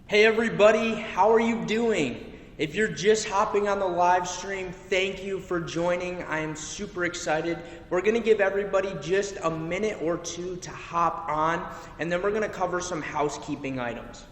Hey everybody, how are you doing? If you're just hopping on the live stream, thank you for joining. I am super excited. We're gonna give everybody just a minute or two to hop on, and then we're gonna cover some housekeeping items.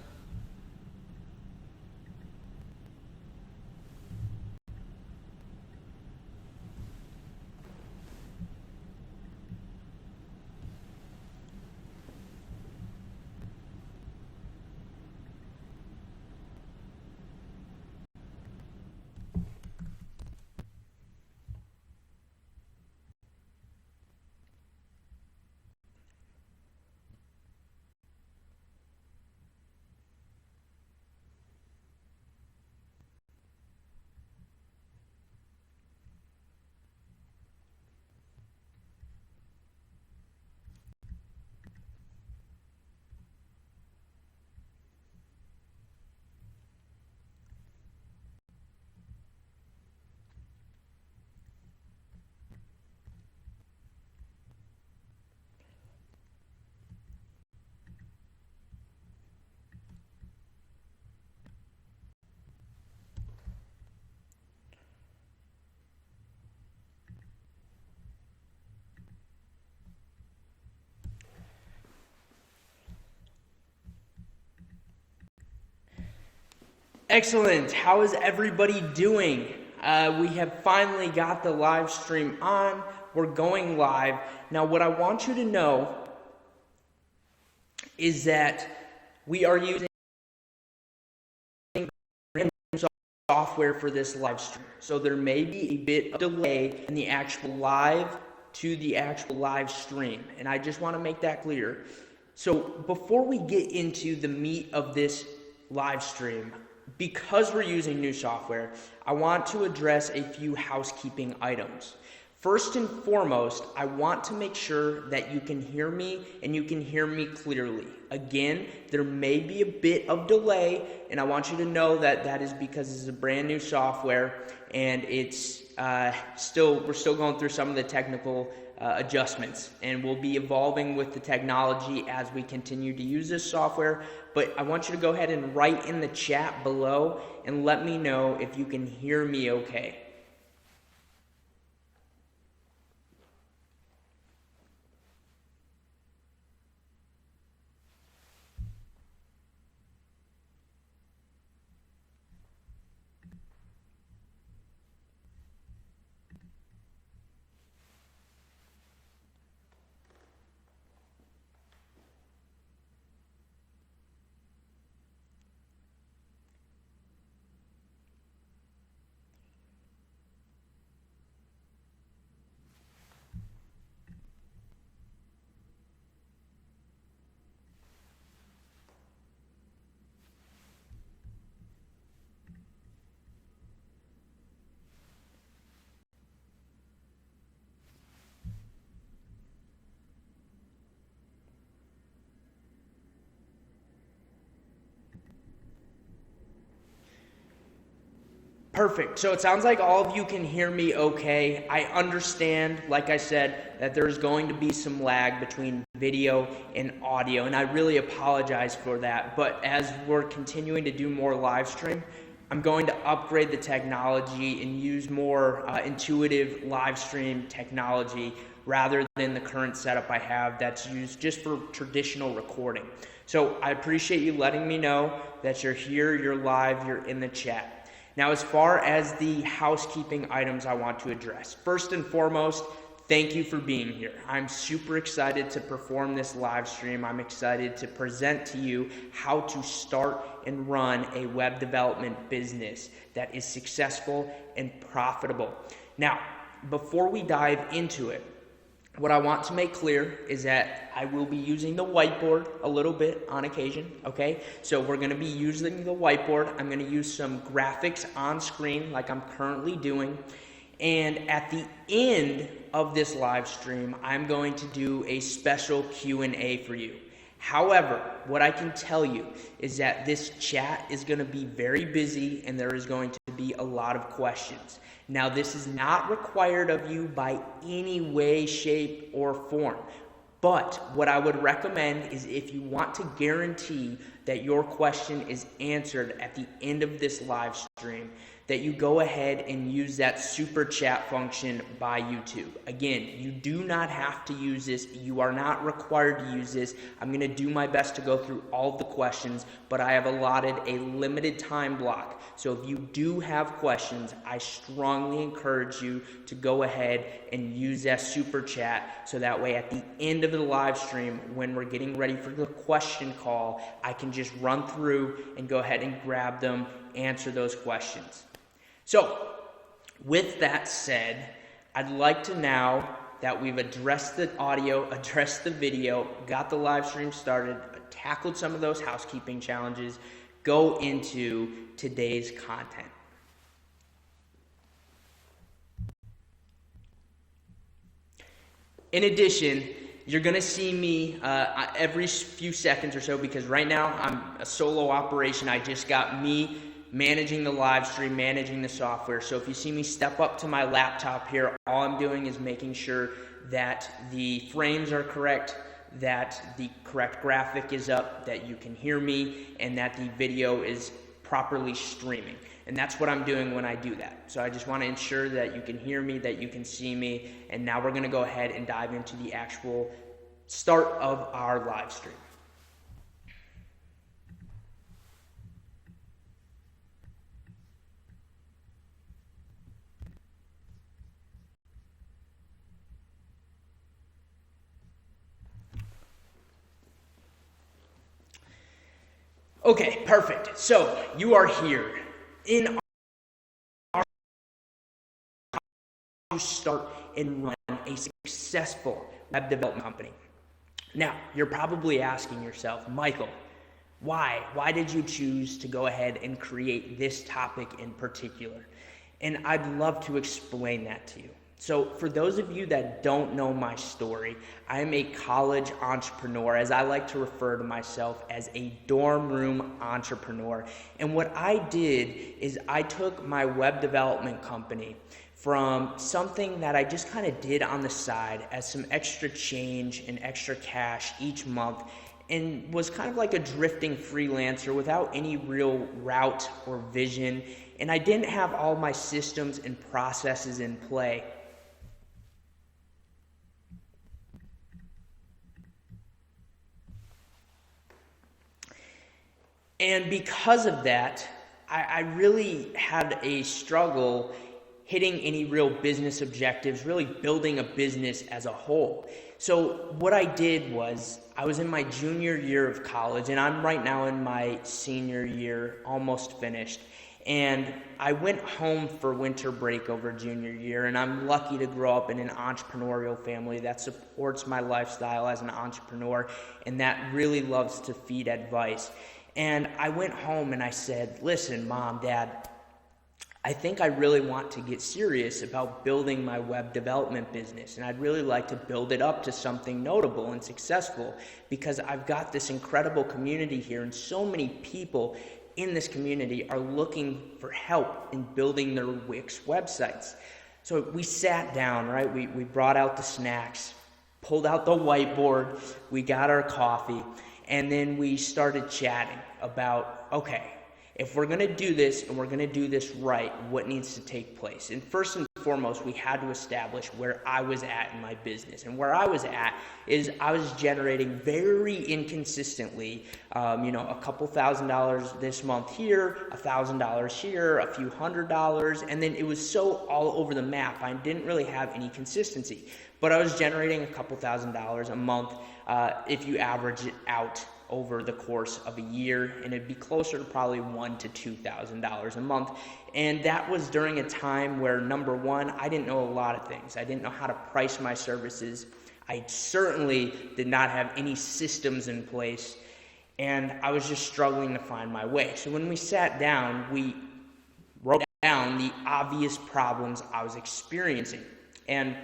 Excellent. How is everybody doing? We have finally got the live stream on. We're going live. Now, what I want you to know is that we are using software for this live stream. So there may be a bit of delay in the actual live to the actual live stream. And I just want to make that clear. So before we get into the meat of this live stream, because we're using new software, I want to address a few housekeeping items. First and foremost, I want to make sure that you can hear me and you can hear me clearly. Again, there may be a bit of delay, and I want you to know that that is because this is a brand new software and it's we're still going through some of the technical adjustments, and we'll be evolving with the technology as we continue to use this software. But I want you to go ahead and write in the chat below and let me know if you can hear me okay. Perfect. So it sounds like all of you can hear me okay. I understand, like I said, that there's going to be some lag between video and audio, and I really apologize for that. But as we're continuing to do more live stream, I'm going to upgrade the technology and use more intuitive live stream technology rather than the current setup I have that's used just for traditional recording. So I appreciate you letting me know that you're here, you're live, you're in the chat. Now, as far as the housekeeping items I want to address, first and foremost, thank you for being here. I'm super excited to perform this live stream. I'm excited to present to you how to start and run a web development business that is successful and profitable. Now, before we dive into it, what I want to make clear is that I will be using the whiteboard a little bit on occasion, okay? So we're gonna be using the whiteboard. I'm gonna use some graphics on screen like I'm currently doing. And at the end of this live stream, I'm going to do a special Q&A for you. However, what I can tell you is that this chat is going to be very busy and there is going to be a lot of questions. Now, this is not required of you by any way, shape, or form. But what I would recommend is if you want to guarantee that your question is answered at the end of this live stream, that you go ahead and use that super chat function by YouTube. Again, you do not have to use this. You are not required to use this. I'm going to do my best to go through all of the questions, but I have allotted a limited time block. So if you do have questions, I strongly encourage you to go ahead and use that super chat, so that way at the end of the live stream, when we're getting ready for the question call, I can just run through and go ahead and grab them, answer those questions. So, with that said, I'd like to, now that we've addressed the audio, addressed the video, got the live stream started, tackled some of those housekeeping challenges, go into today's content. In addition, you're going to see me every few seconds or so, because right now I'm a solo operation. I just got me managing the live stream, managing the software. So if you see me step up to my laptop here, all I'm doing is making sure that the frames are correct, that the correct graphic is up, that you can hear me, and that the video is properly streaming. And that's what I'm doing when I do that. So I just want to ensure that you can hear me, that you can see me, and now we're going to go ahead and dive into the actual start of our live stream. Okay, perfect. So you are here in our to start and run a successful web development company. Now, you're probably asking yourself, Michael, why? Why did you choose to go ahead and create this topic in particular? And I'd love to explain that to you. So for those of you that don't know my story, I am a college entrepreneur, as I like to refer to myself as a dorm room entrepreneur. And what I did is I took my web development company from something that I just kind of did on the side as some extra change and extra cash each month, and was kind of like a drifting freelancer without any real route or vision. And I didn't have all my systems and processes in play. And because of that, I really had a struggle hitting any real business objectives, really building a business as a whole. So what I did was, I was in my junior year of college, and I'm right now in my senior year, almost finished. And I went home for winter break over junior year, and I'm lucky to grow up in an entrepreneurial family that supports my lifestyle as an entrepreneur and that really loves to feed advice. And I went home and I said, listen, Mom, Dad, I think I really want to get serious about building my web development business, and I'd really like to build it up to something notable and successful, because I've got this incredible community here, and so many people in this community are looking for help in building their Wix websites. So we sat down, right? We brought out the snacks, pulled out the whiteboard, we got our coffee, and then we started chatting about, okay, if we're going to do this and we're going to do this right, what needs to take place? And first and foremost, we had to establish where I was at in my business. And where I was at is I was generating very inconsistently, a couple $1,000s this month here, $1,000 here, a few $100s, and then it was so all over the map. I didn't really have any consistency, but I was generating a couple $1,000s a month if you average it out over the course of a year, and it'd be closer to probably $1,000 to $2,000 a month. And that was during a time where, number one, I didn't know a lot of things. I didn't know how to price my services. I certainly did not have any systems in place, and I was just struggling to find my way. So when we sat down, we wrote down the obvious problems I was experiencing. And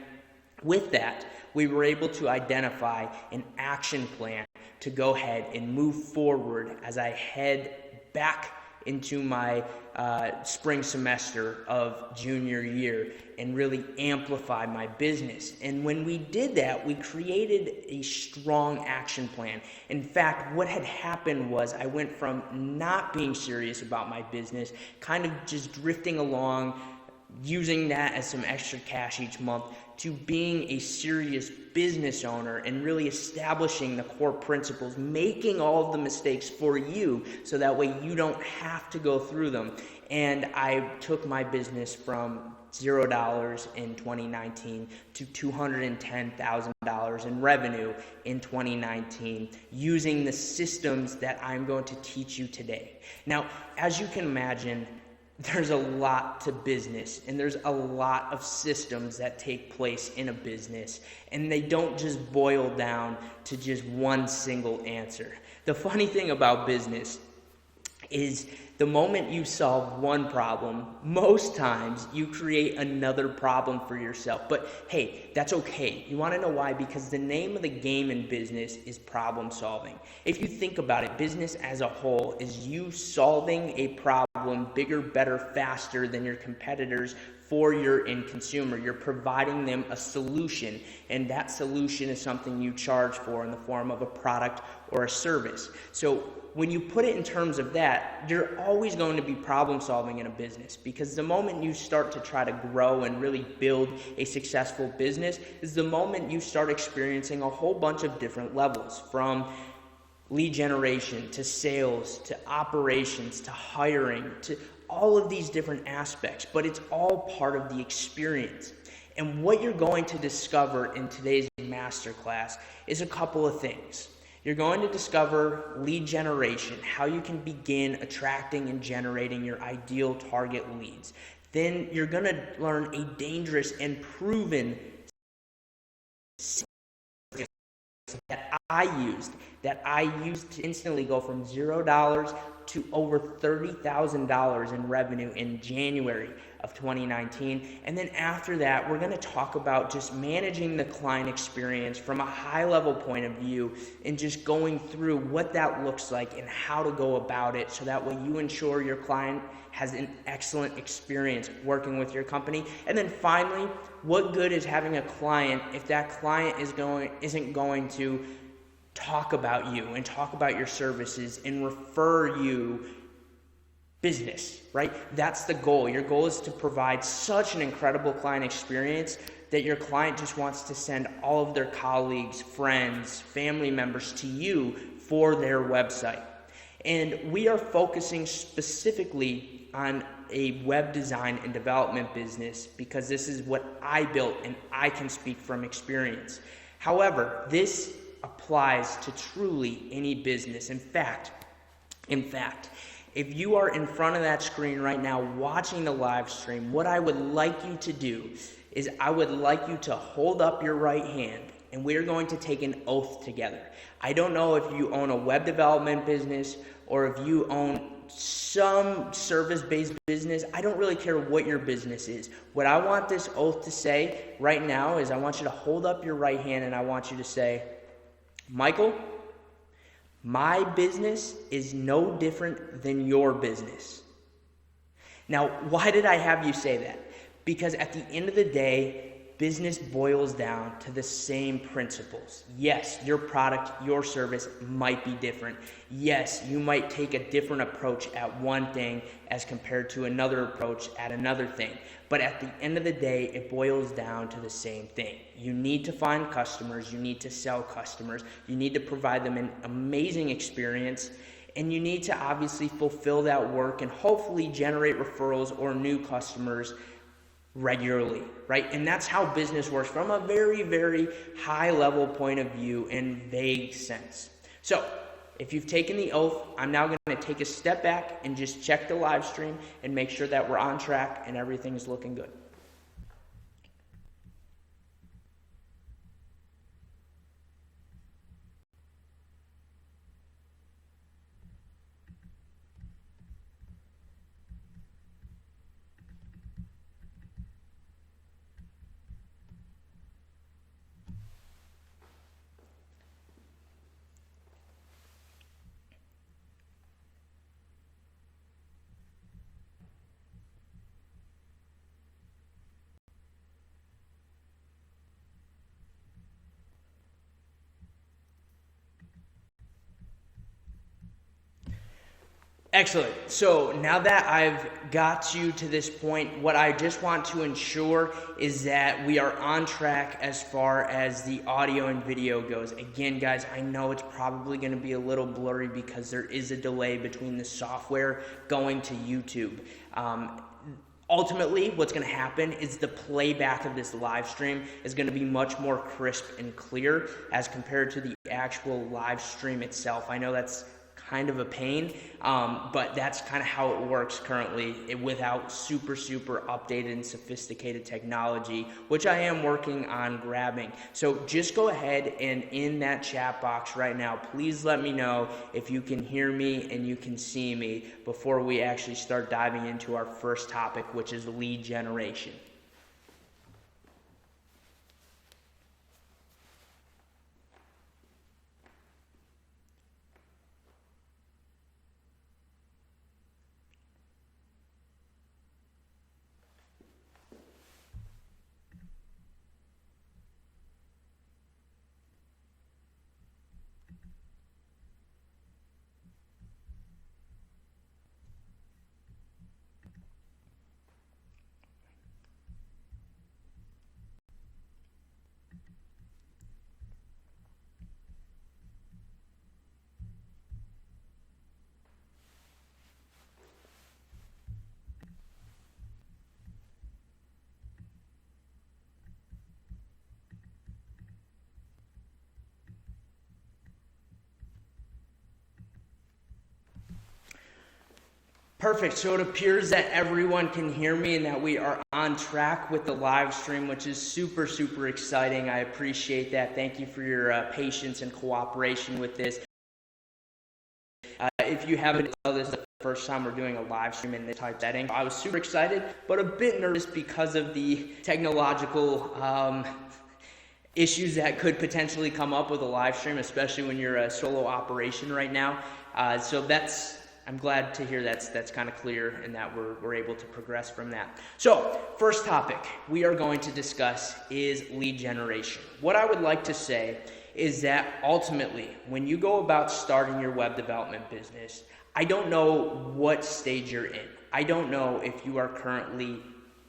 with that, we were able to identify an action plan to go ahead and move forward as I head back into my spring semester of junior year and really amplify my business. And when we did that, we created a strong action plan. In fact, what had happened was I went from not being serious about my business, kind of just drifting along, using that as some extra cash each month, to being a serious business owner and really establishing the core principles, making all of the mistakes for you so that way you don't have to go through them. And I took my business from $0 in 2019 to $210,000 in revenue in 2019 using the systems that I'm going to teach you today. Now, as you can imagine, there's a lot to business, and there's a lot of systems that take place in a business, and they don't just boil down to just one single answer. The funny thing about business is the moment you solve one problem, most times you create another problem for yourself. But hey, that's okay. You want to know why? Because the name of the game in business is problem solving. If you think about it, business as a whole is you solving a problem bigger, better, faster than your competitors for your end consumer. You're providing them a solution, and that solution is something you charge for in the form of a product or a service. So when you put it in terms of that, you're always going to be problem solving in a business, because the moment you start to try to grow and really build a successful business is the moment you start experiencing a whole bunch of different levels, from lead generation to sales to operations to hiring to all of these different aspects, but it's all part of the experience. And what you're going to discover in today's masterclass is a couple of things. You're going to discover lead generation, how you can begin attracting and generating your ideal target leads. Then you're going to learn a dangerous and proven that I used to instantly go from $0 to over $30,000 in revenue in January of 2019. And then after that, we're going to talk about just managing the client experience from a high level point of view and just going through what that looks like and how to go about it so that way you ensure your client has an excellent experience working with your company. And then finally, what good is having a client if that client isn't going to talk about you and talk about your services and refer you business, right? That's the goal. Your goal is to provide such an incredible client experience that your client just wants to send all of their colleagues, friends, family members to you for their website. And we are focusing specifically on a web design and development business because this is what I built and I can speak from experience. However, this applies to truly any business. In fact, if you are in front of that screen right now watching the live stream, what I would like you to do is I would like you to hold up your right hand and we're going to take an oath together. I don't know if you own a web development business or if you own some service-based business. I don't really care what your business is. What I want this oath to say right now is I want you to hold up your right hand and I want you to say, Michael, my business is no different than your business. Now, why did I have you say that? Because at the end of the day, business boils down to the same principles. Yes, your product, your service might be different. Yes, you might take a different approach at one thing as compared to another approach at another thing. But at the end of the day, it boils down to the same thing. You need to find customers. You need to sell customers. You need to provide them an amazing experience. And you need to obviously fulfill that work and hopefully generate referrals or new customers regularly, right? And that's how business works from a very, very high level point of view in vague sense. So if you've taken the oath, I'm now going to take a step back and just check the live stream and make sure that we're on track and everything is looking good. Excellent. So now that I've got you to this point, what I just want to ensure is that we are on track as far as the audio and video goes. Again, guys, I know it's probably going to be a little blurry because there is a delay between the software going to YouTube. Ultimately, what's going to happen is the playback of this live stream is going to be much more crisp and clear as compared to the actual live stream itself. I know that's kind of a pain, but that's kind of how it works currently without super updated and sophisticated technology, which I am working on grabbing. So just go ahead and in that chat box right now, please let me know if you can hear me and you can see me before we actually start diving into our first topic, which is lead generation. Perfect. So it appears that everyone can hear me and that we are on track with the live stream, which is super exciting. I appreciate that. Thank you for your patience and cooperation with this. If you haven't know, this is the first time we're doing a live stream in this type setting. I was super excited, but a bit nervous because of the technological issues that could potentially come up with a live stream, especially when you're a solo operation right now. So I'm glad to hear that's kind of clear and that we're able to progress from that. So, first topic we are going to discuss is lead generation. What I would like to say is that ultimately, when you go about starting your web development business, I don't know what stage you're in. I don't know if you are currently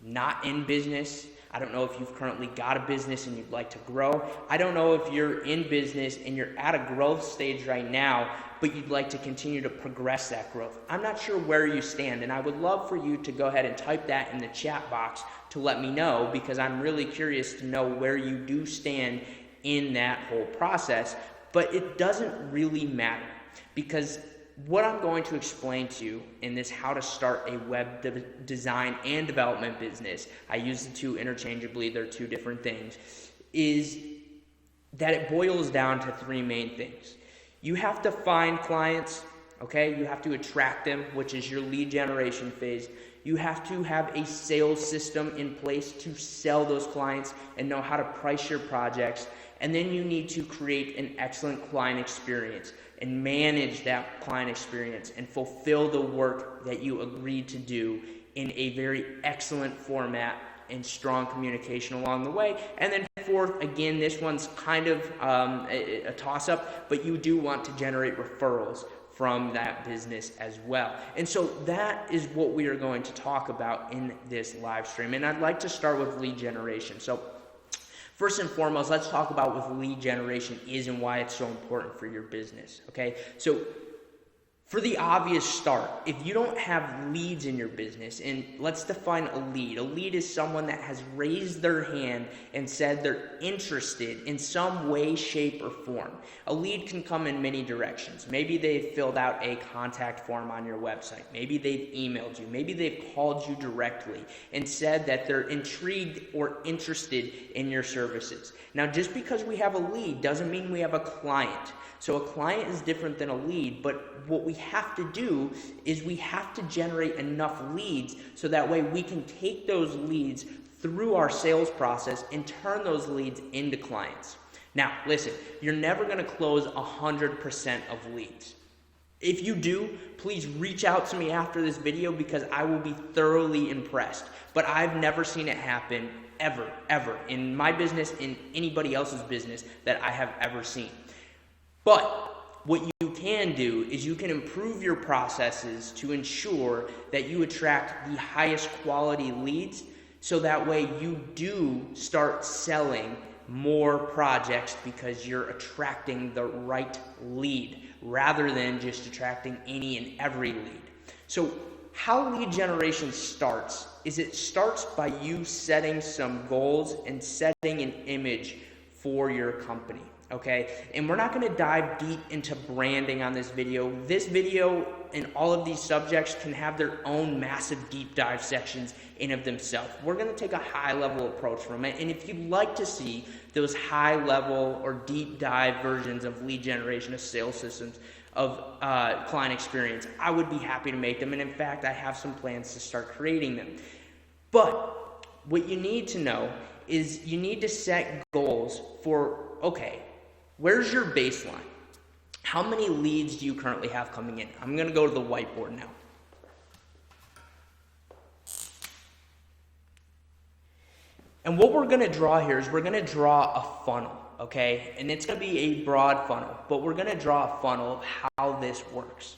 not in business. I don't know if you've currently got a business and you'd like to grow. I don't know if you're in business and you're at a growth stage right now, but you'd like to continue to progress that growth. I'm not sure where you stand, and I would love for you to go ahead and type that in the chat box to let me know, because I'm really curious to know where you do stand in that whole process. But it doesn't really matter, because what I'm going to explain to you in this how to start a web design and development business, I use the two interchangeably, they're two different things, is that it boils down to three main things. You have to find clients, okay? You have to attract them, which is your lead generation phase. You have to have a sales system in place to sell those clients and know how to price your projects. And then you need to create an excellent client experience and manage that client experience and fulfill the work that you agreed to do in a very excellent format and strong communication along the way. And then fourth, again, this one's kind of a toss-up, but you do want to generate referrals from that business as well. And so that is what we are going to talk about in this live stream. And I'd like to start with lead generation. So first and foremost, let's talk about what lead generation is and why it's so important for your business, okay? So for the obvious start, if you don't have leads in your business, and let's define a lead. A lead is someone that has raised their hand and said they're interested in some way, shape, or form. A lead can come in many directions. Maybe they've filled out a contact form on your website. Maybe they've emailed you. Maybe they've called you directly and said that they're intrigued or interested in your services. Now, just because we have a lead doesn't mean we have a client. So a client is different than a lead, but what we have to do is we have to generate enough leads so that way we can take those leads through our sales process and turn those leads into clients. Now, listen, you're never going to close 100% of leads. If you do, please reach out to me after this video because I will be thoroughly impressed. But I've never seen it happen ever in my business, in anybody else's business that I have ever seen. But what you can do is you can improve your processes to ensure that you attract the highest quality leads, so that way you do start selling more projects because you're attracting the right lead rather than just attracting any and every lead. So how lead generation starts is it starts by you setting some goals and setting an image for your company. Okay, and we're not going to dive deep into branding on this video. This video and all of these subjects can have their own massive deep dive sections in of themselves. We're going to take a high level approach from it, and if you'd like to see those high level or deep dive versions of lead generation, of sales systems, of client experience, I would be happy to make them, and in fact I have some plans to start creating them. But what you need to know is you need to set goals for, okay, where's your baseline? How many leads do you currently have coming in? I'm going to go to the whiteboard now. And what we're going to draw here is we're going to draw a funnel, okay? And it's going to be a broad funnel, but we're going to draw a funnel of how this works.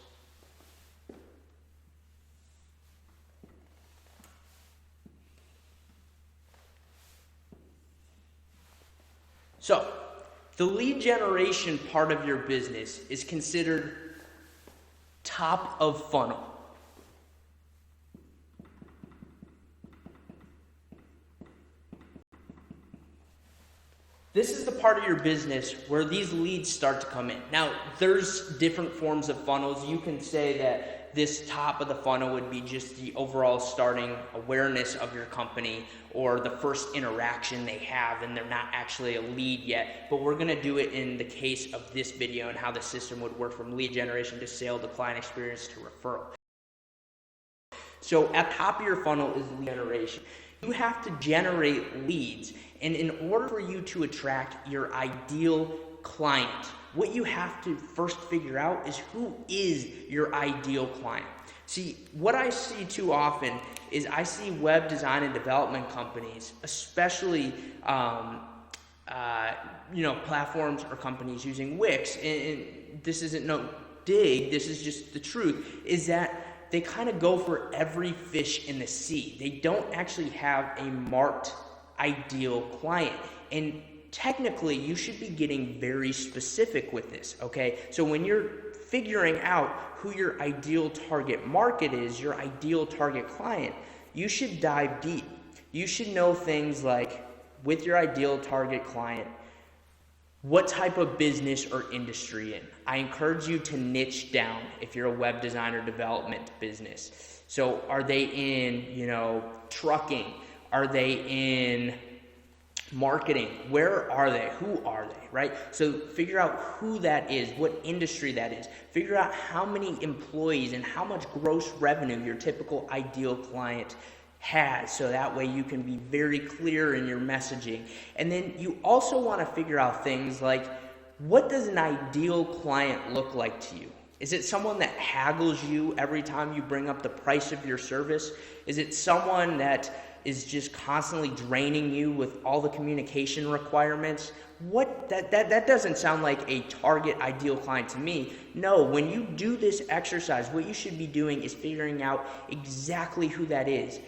So, the lead generation part of your business is considered top of funnel. This is the part of your business where these leads start to come in. Now, there's different forms of funnels. You can say that this top of the funnel would be just the overall starting awareness of your company, or the first interaction they have and they're not actually a lead yet. But we're going to do it in the case of this video and how the system would work from lead generation to sale to client experience to referral. So at the top of your funnel is lead generation. You have to generate leads, and in order for you to attract your ideal client, what you have to first figure out is who is your ideal client. See, what I see too often is I see web design and development companies, especially platforms or companies using Wix, and this isn't no dig, this is just the truth, is that they kind of go for every fish in the sea. They don't actually have a marked ideal client. And technically, you should be getting very specific with this, okay? So when you're figuring out who your ideal target market is, your ideal target client, you should dive deep. You should know things like, with your ideal target client, what type of business or industry in. I encourage you to niche down if you're a web designer development business. So are they in, trucking? Are they in marketing? Where are they? Who are they, right? So figure out who that is, what industry that is. Figure out how many employees and how much gross revenue your typical ideal client has, so that way you can be very clear in your messaging. And then you also want to figure out things like, what does an ideal client look like to you? Is it someone that haggles you every time you bring up the price of your service? Is it someone that is just constantly draining you with all the communication requirements? That doesn't sound like a target ideal client to me. No, when you do this exercise, what you should be doing is figuring out exactly who that is.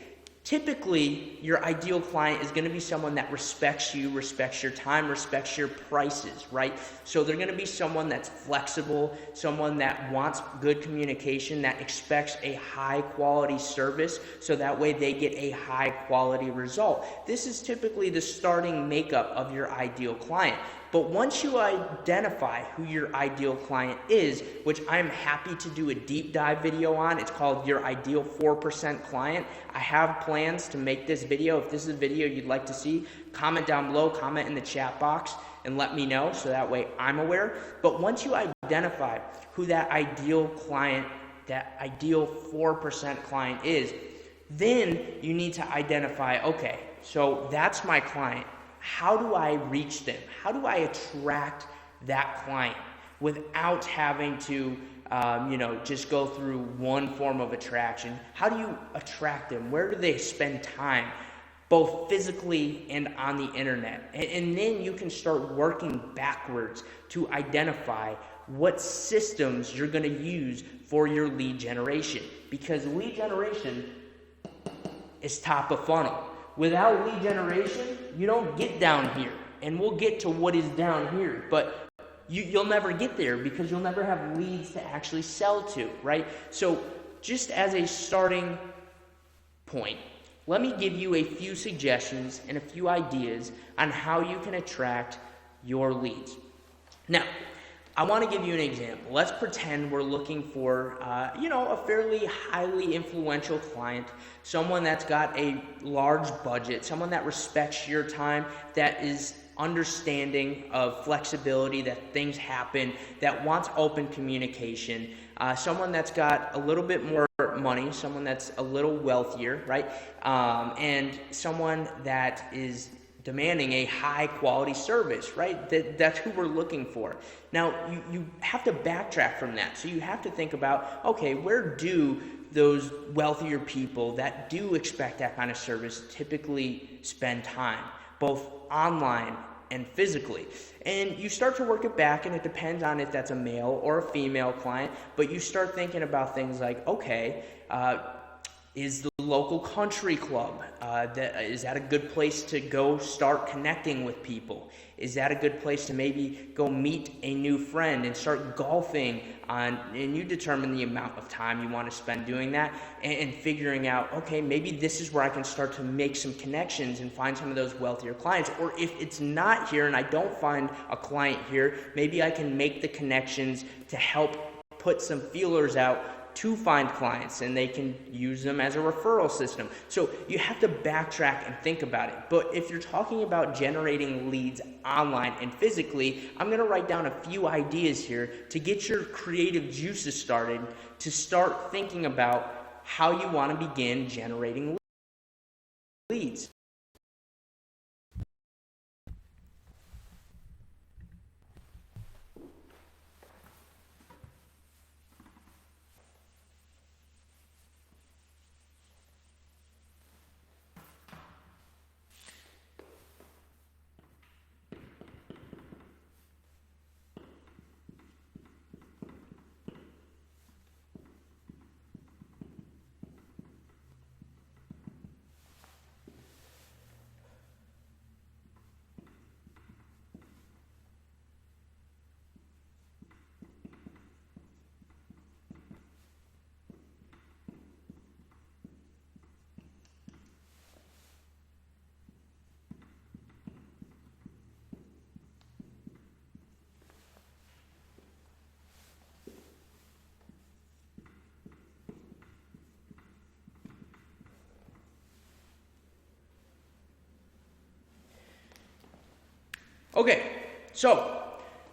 Typically, your ideal client is going to be someone that respects you, respects your time, respects your prices, right? So they're going to be someone that's flexible, someone that wants good communication, that expects a high quality service, so that way they get a high quality result. This is typically the starting makeup of your ideal client. But once you identify who your ideal client is, which I'm happy to do a deep dive video on, it's called Your Ideal 4% Client. I have plans to make this video. If this is a video you'd like to see, comment down below, comment in the chat box, and let me know so that way I'm aware. But once you identify who that ideal client, that ideal 4% client is, then you need to identify, okay, so that's my client. How do I reach them? How do I attract that client without having to, just go through one form of attraction? How do you attract them? Where do they spend time, both physically and on the internet? And then you can start working backwards to identify what systems you're going to use for your lead generation, because lead generation is top of funnel. Without lead generation, you don't get down here, and we'll get to what is down here, but you'll never get there because you'll never have leads to actually sell to, right? So just as a starting point, let me give you a few suggestions and a few ideas on how you can attract your leads. Now, I want to give you an example. Let's pretend we're looking for, a fairly highly influential client, someone that's got a large budget, someone that respects your time, that is understanding of flexibility, that things happen, that wants open communication, someone that's got a little bit more money, someone that's a little wealthier, right? And someone that is demanding a high quality service, right? That's who we're looking for. Now, you have to backtrack from that. So you have to think about, okay, where do those wealthier people that do expect that kind of service typically spend time, both online and physically? And you start to work it back, and it depends on if that's a male or a female client, but you start thinking about things like, okay, is the local country club, is that a good place to go start connecting with people? Is that a good place to maybe go meet a new friend and start golfing on, and you determine the amount of time you want to spend doing that, and figuring out, okay, maybe this is where I can start to make some connections and find some of those wealthier clients. Or if it's not here and I don't find a client here, maybe I can make the connections to help put some feelers out to find clients, and they can use them as a referral system. So you have to backtrack and think about it. But if you're talking about generating leads online and physically, I'm going to write down a few ideas here to get your creative juices started, to start thinking about how you want to begin generating leads. Okay, so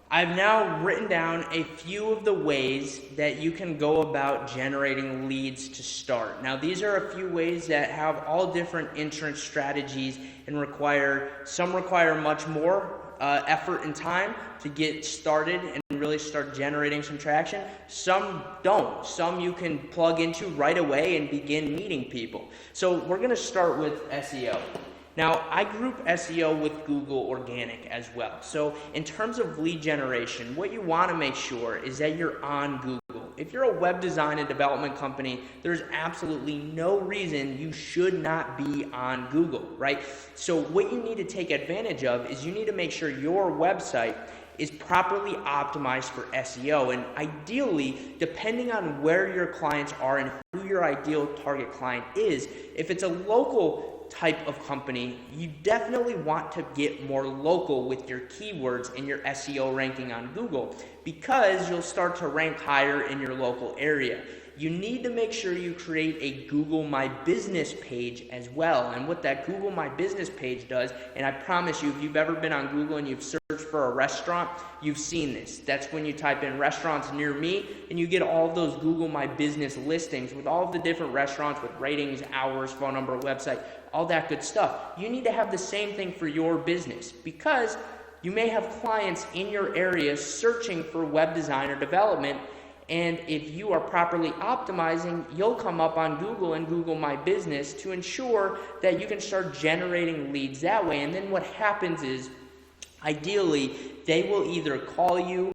I've now written down a few of the ways that you can go about generating leads to start. Now, these are a few ways that have all different entrance strategies and some require much more effort and time to get started and really start generating some traction. Some don't. Some you can plug into right away and begin meeting people. So we're going to start with SEO. Now, I group SEO with Google Organic as well. So in terms of lead generation, what you want to make sure is that you're on Google. If you're a web design and development company, there's absolutely no reason you should not be on Google, right? So what you need to take advantage of is you need to make sure your website is properly optimized for SEO. And ideally, depending on where your clients are and who your ideal target client is, if it's a local type of company, you definitely want to get more local with your keywords in your SEO ranking on Google, because you'll start to rank higher in your local area. You need to make sure you create a Google My Business page as well. And what that Google My Business page does, and I promise you, if you've ever been on Google and you've searched for a restaurant, you've seen this. That's when you type in restaurants near me, and you get all of those Google My Business listings with all of the different restaurants with ratings, hours, phone number, website, all that good stuff. You need to have the same thing for your business, because you may have clients in your area searching for web design or development. And if you are properly optimizing, you'll come up on Google and Google My Business to ensure that you can start generating leads that way. And then what happens is, ideally, they will either call you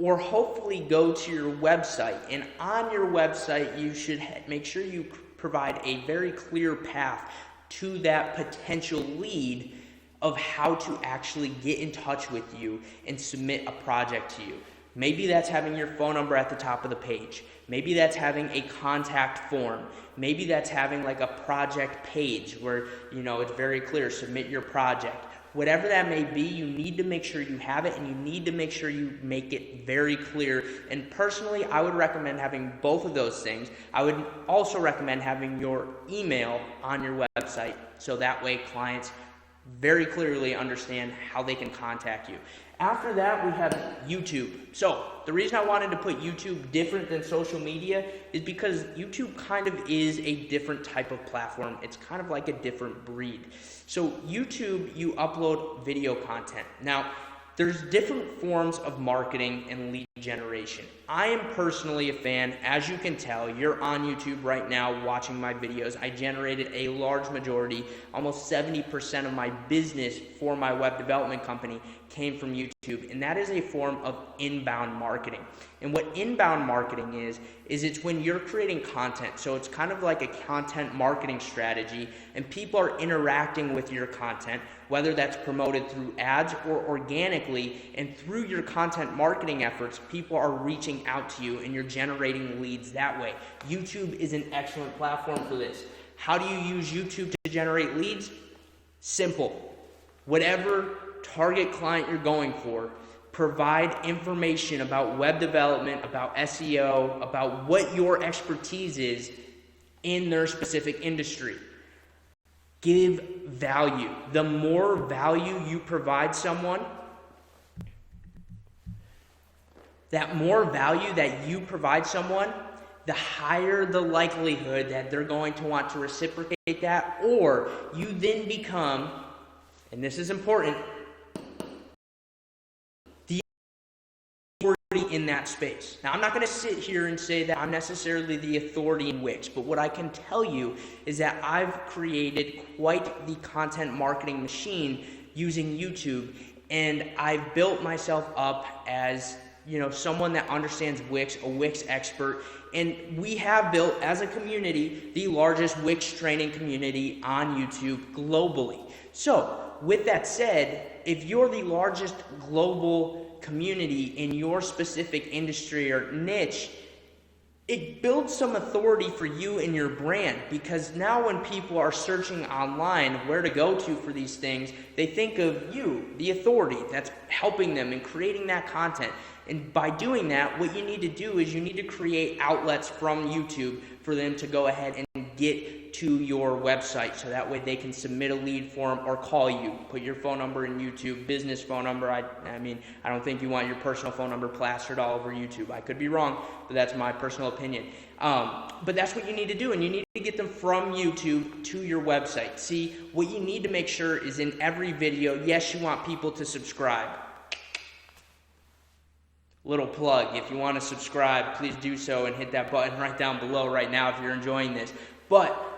or hopefully go to your website. And on your website, you should make sure you provide a very clear path to that potential lead of how to actually get in touch with you and submit a project to you. Maybe that's having your phone number at the top of the page. Maybe that's having a contact form. Maybe that's having like a project page where, it's very clear, submit your project. Whatever that may be, you need to make sure you have it, and you need to make sure you make it very clear. And personally, I would recommend having both of those things. I would also recommend having your email on your website, so that way clients very clearly understand how they can contact you. After that, we have YouTube. So the reason I wanted to put YouTube different than social media is because YouTube kind of is a different type of platform. It's kind of like a different breed. So YouTube, you upload video content. Now, there's different forms of marketing and lead generation. I am personally a fan. As you can tell, you're on YouTube right now watching my videos. I generated a large majority, almost 70% of my business for my web development company came from YouTube, and that is a form of inbound marketing. And what inbound marketing is it's when you're creating content. So it's kind of like a content marketing strategy, and people are interacting with your content, whether that's promoted through ads or organically, and through your content marketing efforts, people are reaching out to you and you're generating leads that way. YouTube is an excellent platform for this. How do you use YouTube to generate leads? Simple. Whatever target client you're going for, provide information about web development, about SEO, about what your expertise is in their specific industry. Give value. The more value you provide someone, the higher the likelihood that they're going to want to reciprocate that, or you then become, and this is important, the authority in that space. Now, I'm not going to sit here and say that I'm necessarily the authority in Wix, but what I can tell you is that I've created quite the content marketing machine using YouTube, and I've built myself up as someone that understands Wix, a Wix expert, and we have built as a community the largest Wix training community on YouTube globally. So with that said, if you're the largest global community in your specific industry or niche, it builds some authority for you and your brand, because now when people are searching online where to go to for these things, they think of you, the authority that's helping them and creating that content. And by doing that, what you need to do is you need to create outlets from YouTube for them to go ahead and get to your website, so that way they can submit a lead form or call you. Put your phone number in YouTube, business phone number. I don't think you want your personal phone number plastered all over YouTube. I could be wrong, but that's my personal opinion. But that's what you need to do, and you need to get them from YouTube to your website. See, what you need to make sure is in every video, yes, you want people to subscribe. Little plug, if you want to subscribe, please do so and hit that button right down below right now if you're enjoying this. But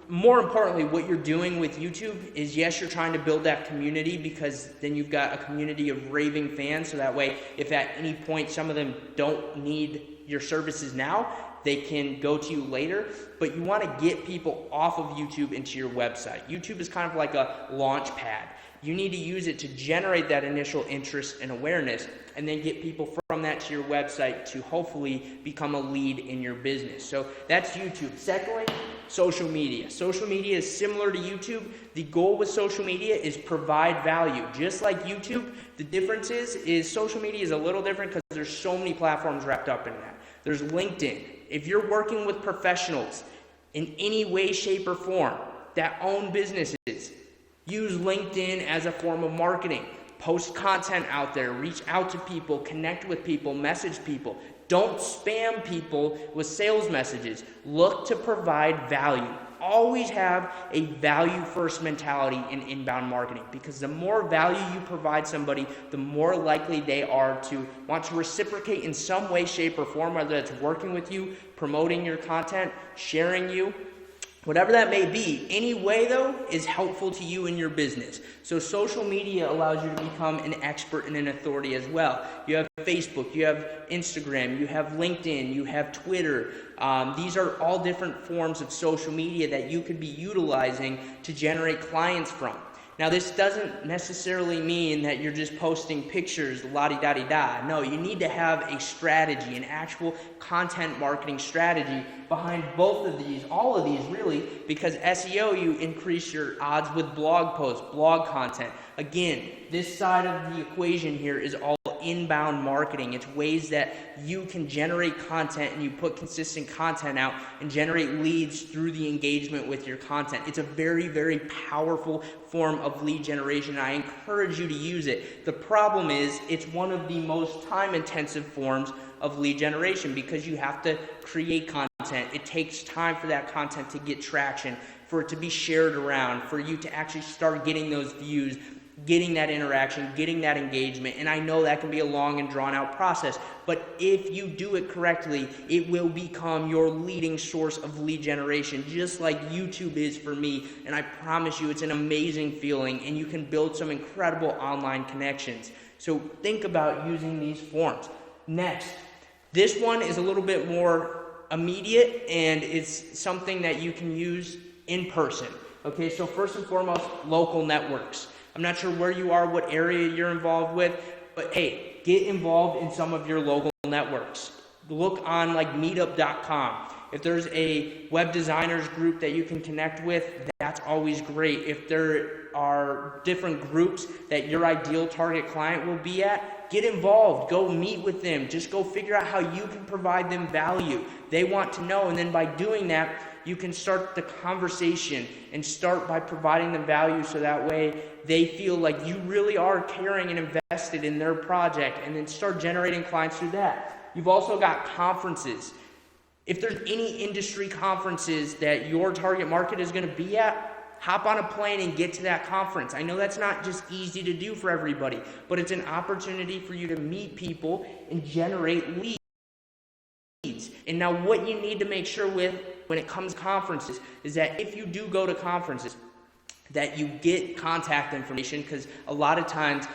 more importantly, what you're doing with YouTube is, yes, you're trying to build that community, because then you've got a community of raving fans, so that way if at any point some of them don't need your services now, they can go to you later. But you want to get people off of YouTube into your website. YouTube is kind of like a launch pad. You need to use it to generate that initial interest and awareness, and then get people from that to your website to hopefully become a lead in your business. So that's YouTube. Secondly, social media. Social media is similar to YouTube. The goal with social media is provide value. Just like YouTube, the difference is social media is a little different because there's so many platforms wrapped up in that. There's LinkedIn. If you're working with professionals in any way, shape, or form that own businesses, use LinkedIn as a form of marketing. Post content out there, reach out to people, connect with people, message people. Don't spam people with sales messages. Look to provide value. Always have a value-first mentality in inbound marketing, because the more value you provide somebody, the more likely they are to want to reciprocate in some way, shape, or form, whether it's working with you, promoting your content, sharing you, Whatever that may be, any way though is helpful to you in your business. So social media allows you to become an expert and an authority as well. You have Facebook, you have Instagram, you have LinkedIn, you have Twitter. These are all different forms of social media that you could be utilizing to generate clients from. Now, this doesn't necessarily mean that you're just posting pictures, la-di-da-di-da. No, you need to have a strategy, an actual content marketing strategy behind both of these, all of these really, because SEO, you increase your odds with blog posts, blog content. Again, this side of the equation here is all inbound marketing. It's ways that you can generate content and you put consistent content out and generate leads through the engagement with your content. It's a very, very powerful form of lead generation. I encourage you to use it. The problem is it's one of the most time-intensive forms of lead generation because you have to create content. It takes time for that content to get traction, for it to be shared around, for you to actually start getting those views, getting that interaction, getting that engagement. And I know that can be a long and drawn out process, but if you do it correctly, it will become your leading source of lead generation, just like YouTube is for me. And I promise you, it's an amazing feeling, and you can build some incredible online connections. So think about using these forms. Next, this one is a little bit more immediate, and it's something that you can use in person. Okay, so first and foremost, local networks. I'm not sure where you are, what area you're involved with, but hey, get involved in some of your local networks. Look on like meetup.com. If there's a web designers group that you can connect with, that's always great. If there are different groups that your ideal target client will be at, get involved, go meet with them, just go figure out how you can provide them value. They want to know, and then by doing that, you can start the conversation and start by providing them value so that way they feel like you really are caring and invested in their project, and then start generating clients through that. You've also got conferences. If there's any industry conferences that your target market is going to be at, hop on a plane and get to that conference. I know that's not just easy to do for everybody, but it's an opportunity for you to meet people and generate leads. And now what you need to make sure with when it comes to conferences is that if you do go to conferences, that you get contact information, because a lot of times,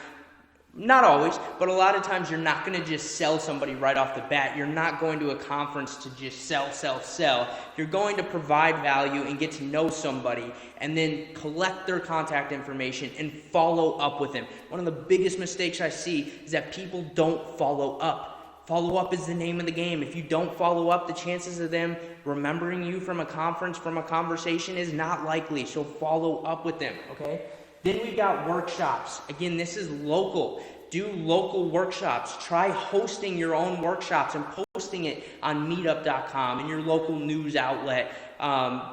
not always, but a lot of times you're not going to just sell somebody right off the bat. You're not going to a conference to just sell. You're going to provide value and get to know somebody and then collect their contact information and follow up with them. One of the biggest mistakes I see is that people don't follow up. Follow up is the name of the game. If you don't follow up, the chances of them remembering you from a conference, from a conversation is not likely. So follow up with them, okay? Then we've got workshops. Again, this is local. Do local workshops. Try hosting your own workshops and posting it on meetup.com and your local news outlet,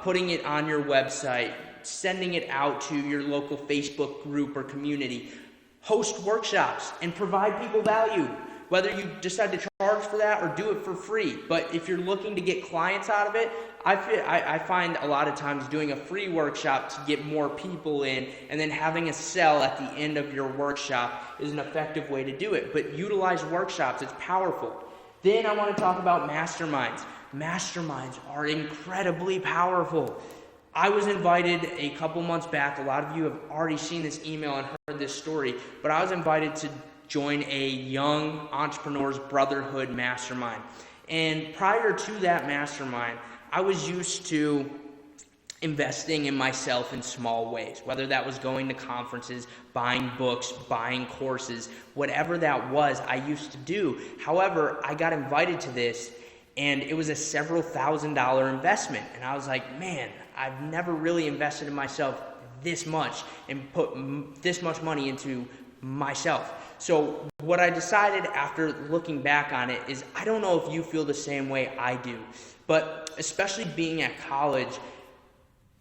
putting it on your website, sending it out to your local Facebook group or community. Host workshops and provide people value. Whether you decide to charge for that or do it for free. But if you're looking to get clients out of it, I find a lot of times doing a free workshop to get more people in, and then having a sell at the end of your workshop is an effective way to do it. But utilize workshops, it's powerful. Then I want to talk about masterminds. Masterminds are incredibly powerful. I was invited a couple months back. A lot of you have already seen this email and heard this story, but I was invited to join a young entrepreneurs brotherhood mastermind. And prior to that mastermind, I was used to investing in myself in small ways, whether that was going to conferences, buying books, buying courses, whatever that was, I used to do. However, I got invited to this, and it was a several $1,000s investment. And I was like, man, I've never really invested in myself this much and put this much money into myself. So what I decided after looking back on it is, I don't know if you feel the same way I do, but especially being at college,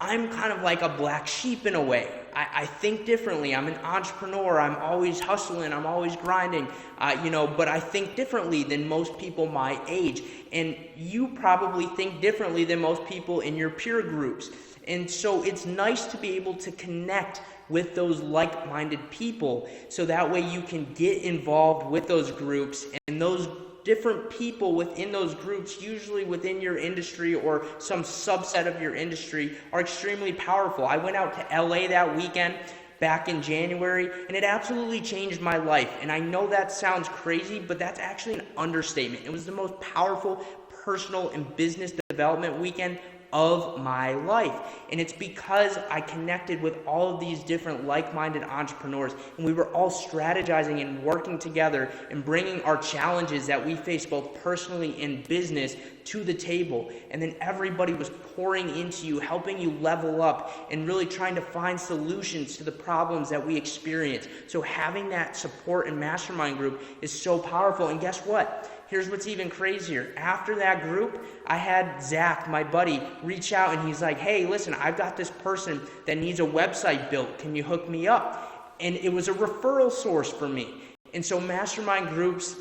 I'm kind of like a black sheep in a way. I think differently. I'm an entrepreneur. I'm always hustling. I'm always grinding, but I think differently than most people my age. And you probably think differently than most people in your peer groups. And so it's nice to be able to connect with those like-minded people, so that way you can get involved with those groups, and those different people within those groups, usually within your industry or some subset of your industry, are extremely powerful. I went out to LA that weekend back in January, and it absolutely changed my life. And I know that sounds crazy, but that's actually an understatement. It was the most powerful personal and business development weekend of my life. And it's because I connected with all of these different like-minded entrepreneurs, and we were all strategizing and working together and bringing our challenges that we face both personally and business to the table. And then everybody was pouring into you, helping you level up and really trying to find solutions to the problems that we experience. So having that support and mastermind group is so powerful. And guess what? Here's what's even crazier. After that group, I had Zach, my buddy, reach out, and he's like, hey, listen, I've got this person that needs a website built. Can you hook me up? And it was a referral source for me. And so mastermind groups,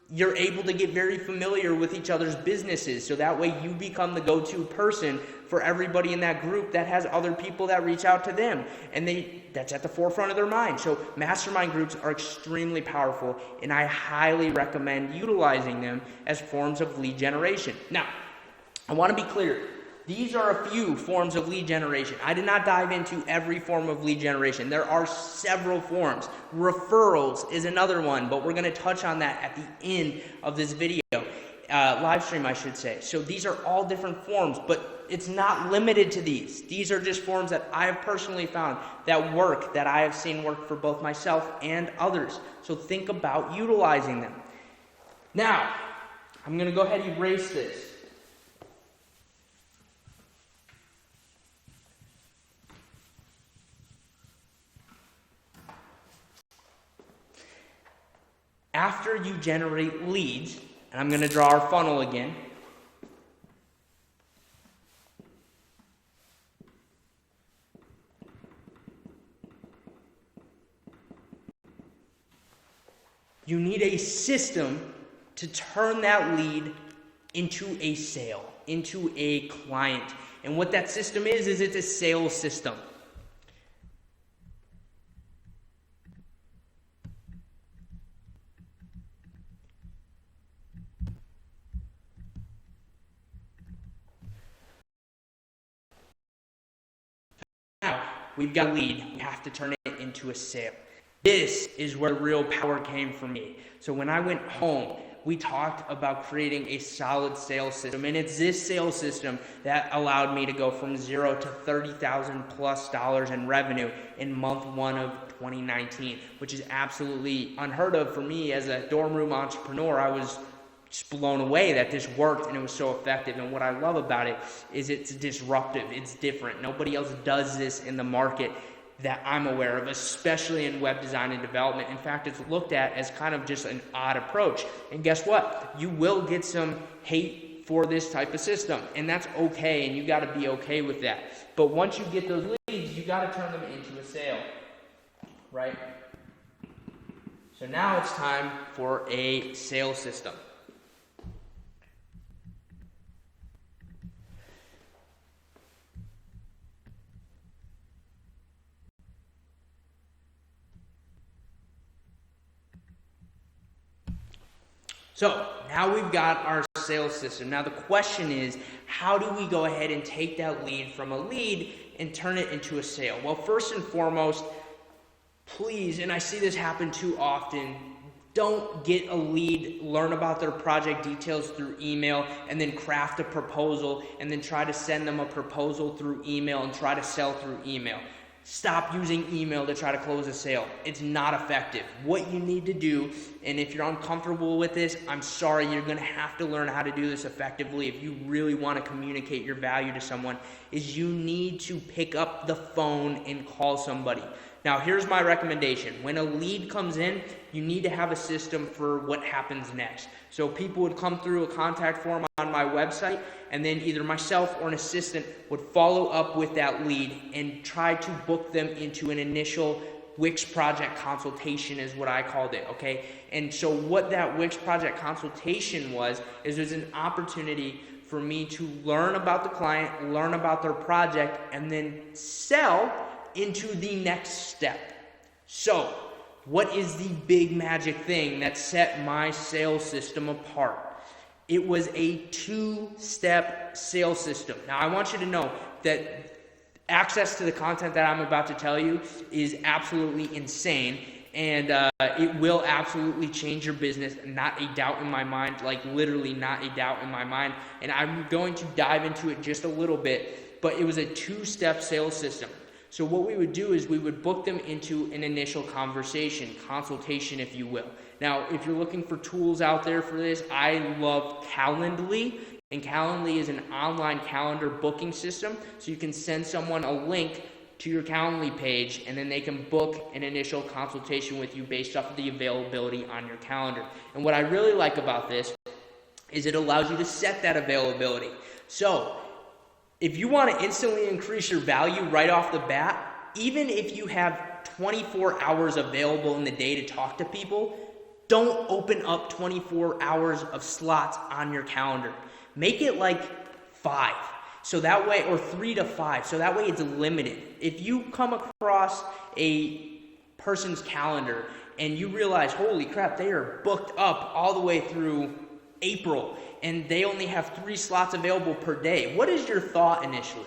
you're able to get very familiar with each other's businesses. So that way you become the go-to person for everybody in that group that has other people that reach out to them. And that's at the forefront of their mind. So mastermind groups are extremely powerful, and I highly recommend utilizing them as forms of lead generation. Now, I want to be clear. These are a few forms of lead generation. I did not dive into every form of lead generation. There are several forms. Referrals is another one, but we're going to touch on that at the end of this video. Live stream, I should say. So these are all different forms, but it's not limited to these. These are just forms that I have personally found that work, that I have seen work for both myself and others. So think about utilizing them. Now, I'm going to go ahead and erase this. After you generate leads, and I'm going to draw our funnel again. You need a system to turn that lead into a sale, into a client. And what that system is it's a sales system. We've got a lead. We have to turn it into a sale. This is where real power came for me. So when I went home, we talked about creating a solid sales system. And it's this sales system that allowed me to go from $0 to $30,000+ in revenue in month 1 of 2019, which is absolutely unheard of for me as a dorm room entrepreneur. I was just blown away that this worked and it was so effective. And what I love about it is it's disruptive. It's different. Nobody else does this in the market that I'm aware of, especially in web design and development. In fact, it's looked at as kind of just an odd approach. And guess what? You will get some hate for this type of system, and that's okay, and you got to be okay with that. But once you get those leads, you got to turn them into a sale, right? So now it's time for a sales system. So now we've got our sales system. Now the question is, how do we go ahead and take that lead from a lead and turn it into a sale? Well, first and foremost, please, and I see this happen too often, don't get a lead, learn about their project details through email, and then craft a proposal, and then try to send them a proposal through email and try to sell through email. Stop using email to try to close a sale. It's not effective. What you need to do, and if you're uncomfortable with this, I'm sorry, you're going to have to learn how to do this effectively if you really want to communicate your value to someone, is you need to pick up the phone and call somebody. Now, here's my recommendation. When a lead comes in, you need to have a system for what happens next. So people would come through a contact form on my website, and then either myself or an assistant would follow up with that lead and try to book them into an initial Wix project consultation is what I called it, okay? And so what that Wix project consultation was, is there's an opportunity for me to learn about the client, learn about their project, and then sell into the next step. So what is the big magic thing that set my sales system apart? It was a two-step sales system. Now, I want you to know that access to the content that I'm about to tell you is absolutely insane, and it will absolutely change your business, not a doubt in my mind, like literally not a doubt in my mind. And I'm going to dive into it just a little bit, but it was a two-step sales system. So what we would do is we would book them into an initial conversation, consultation, if you will. Now, if you're looking for tools out there for this, I love Calendly. And Calendly is an online calendar booking system. So you can send someone a link to your Calendly page, and then they can book an initial consultation with you based off of the availability on your calendar. And what I really like about this is it allows you to set that availability. So if you want to instantly increase your value right off the bat, even if you have 24 hours available in the day to talk to people, don't open up 24 hours of slots on your calendar. Make it like 5. So that way, or 3 to 5. So that way it's limited. If you come across a person's calendar and you realize, holy crap, they are booked up all the way through April, and they only have 3 slots available per day. What is your thought initially?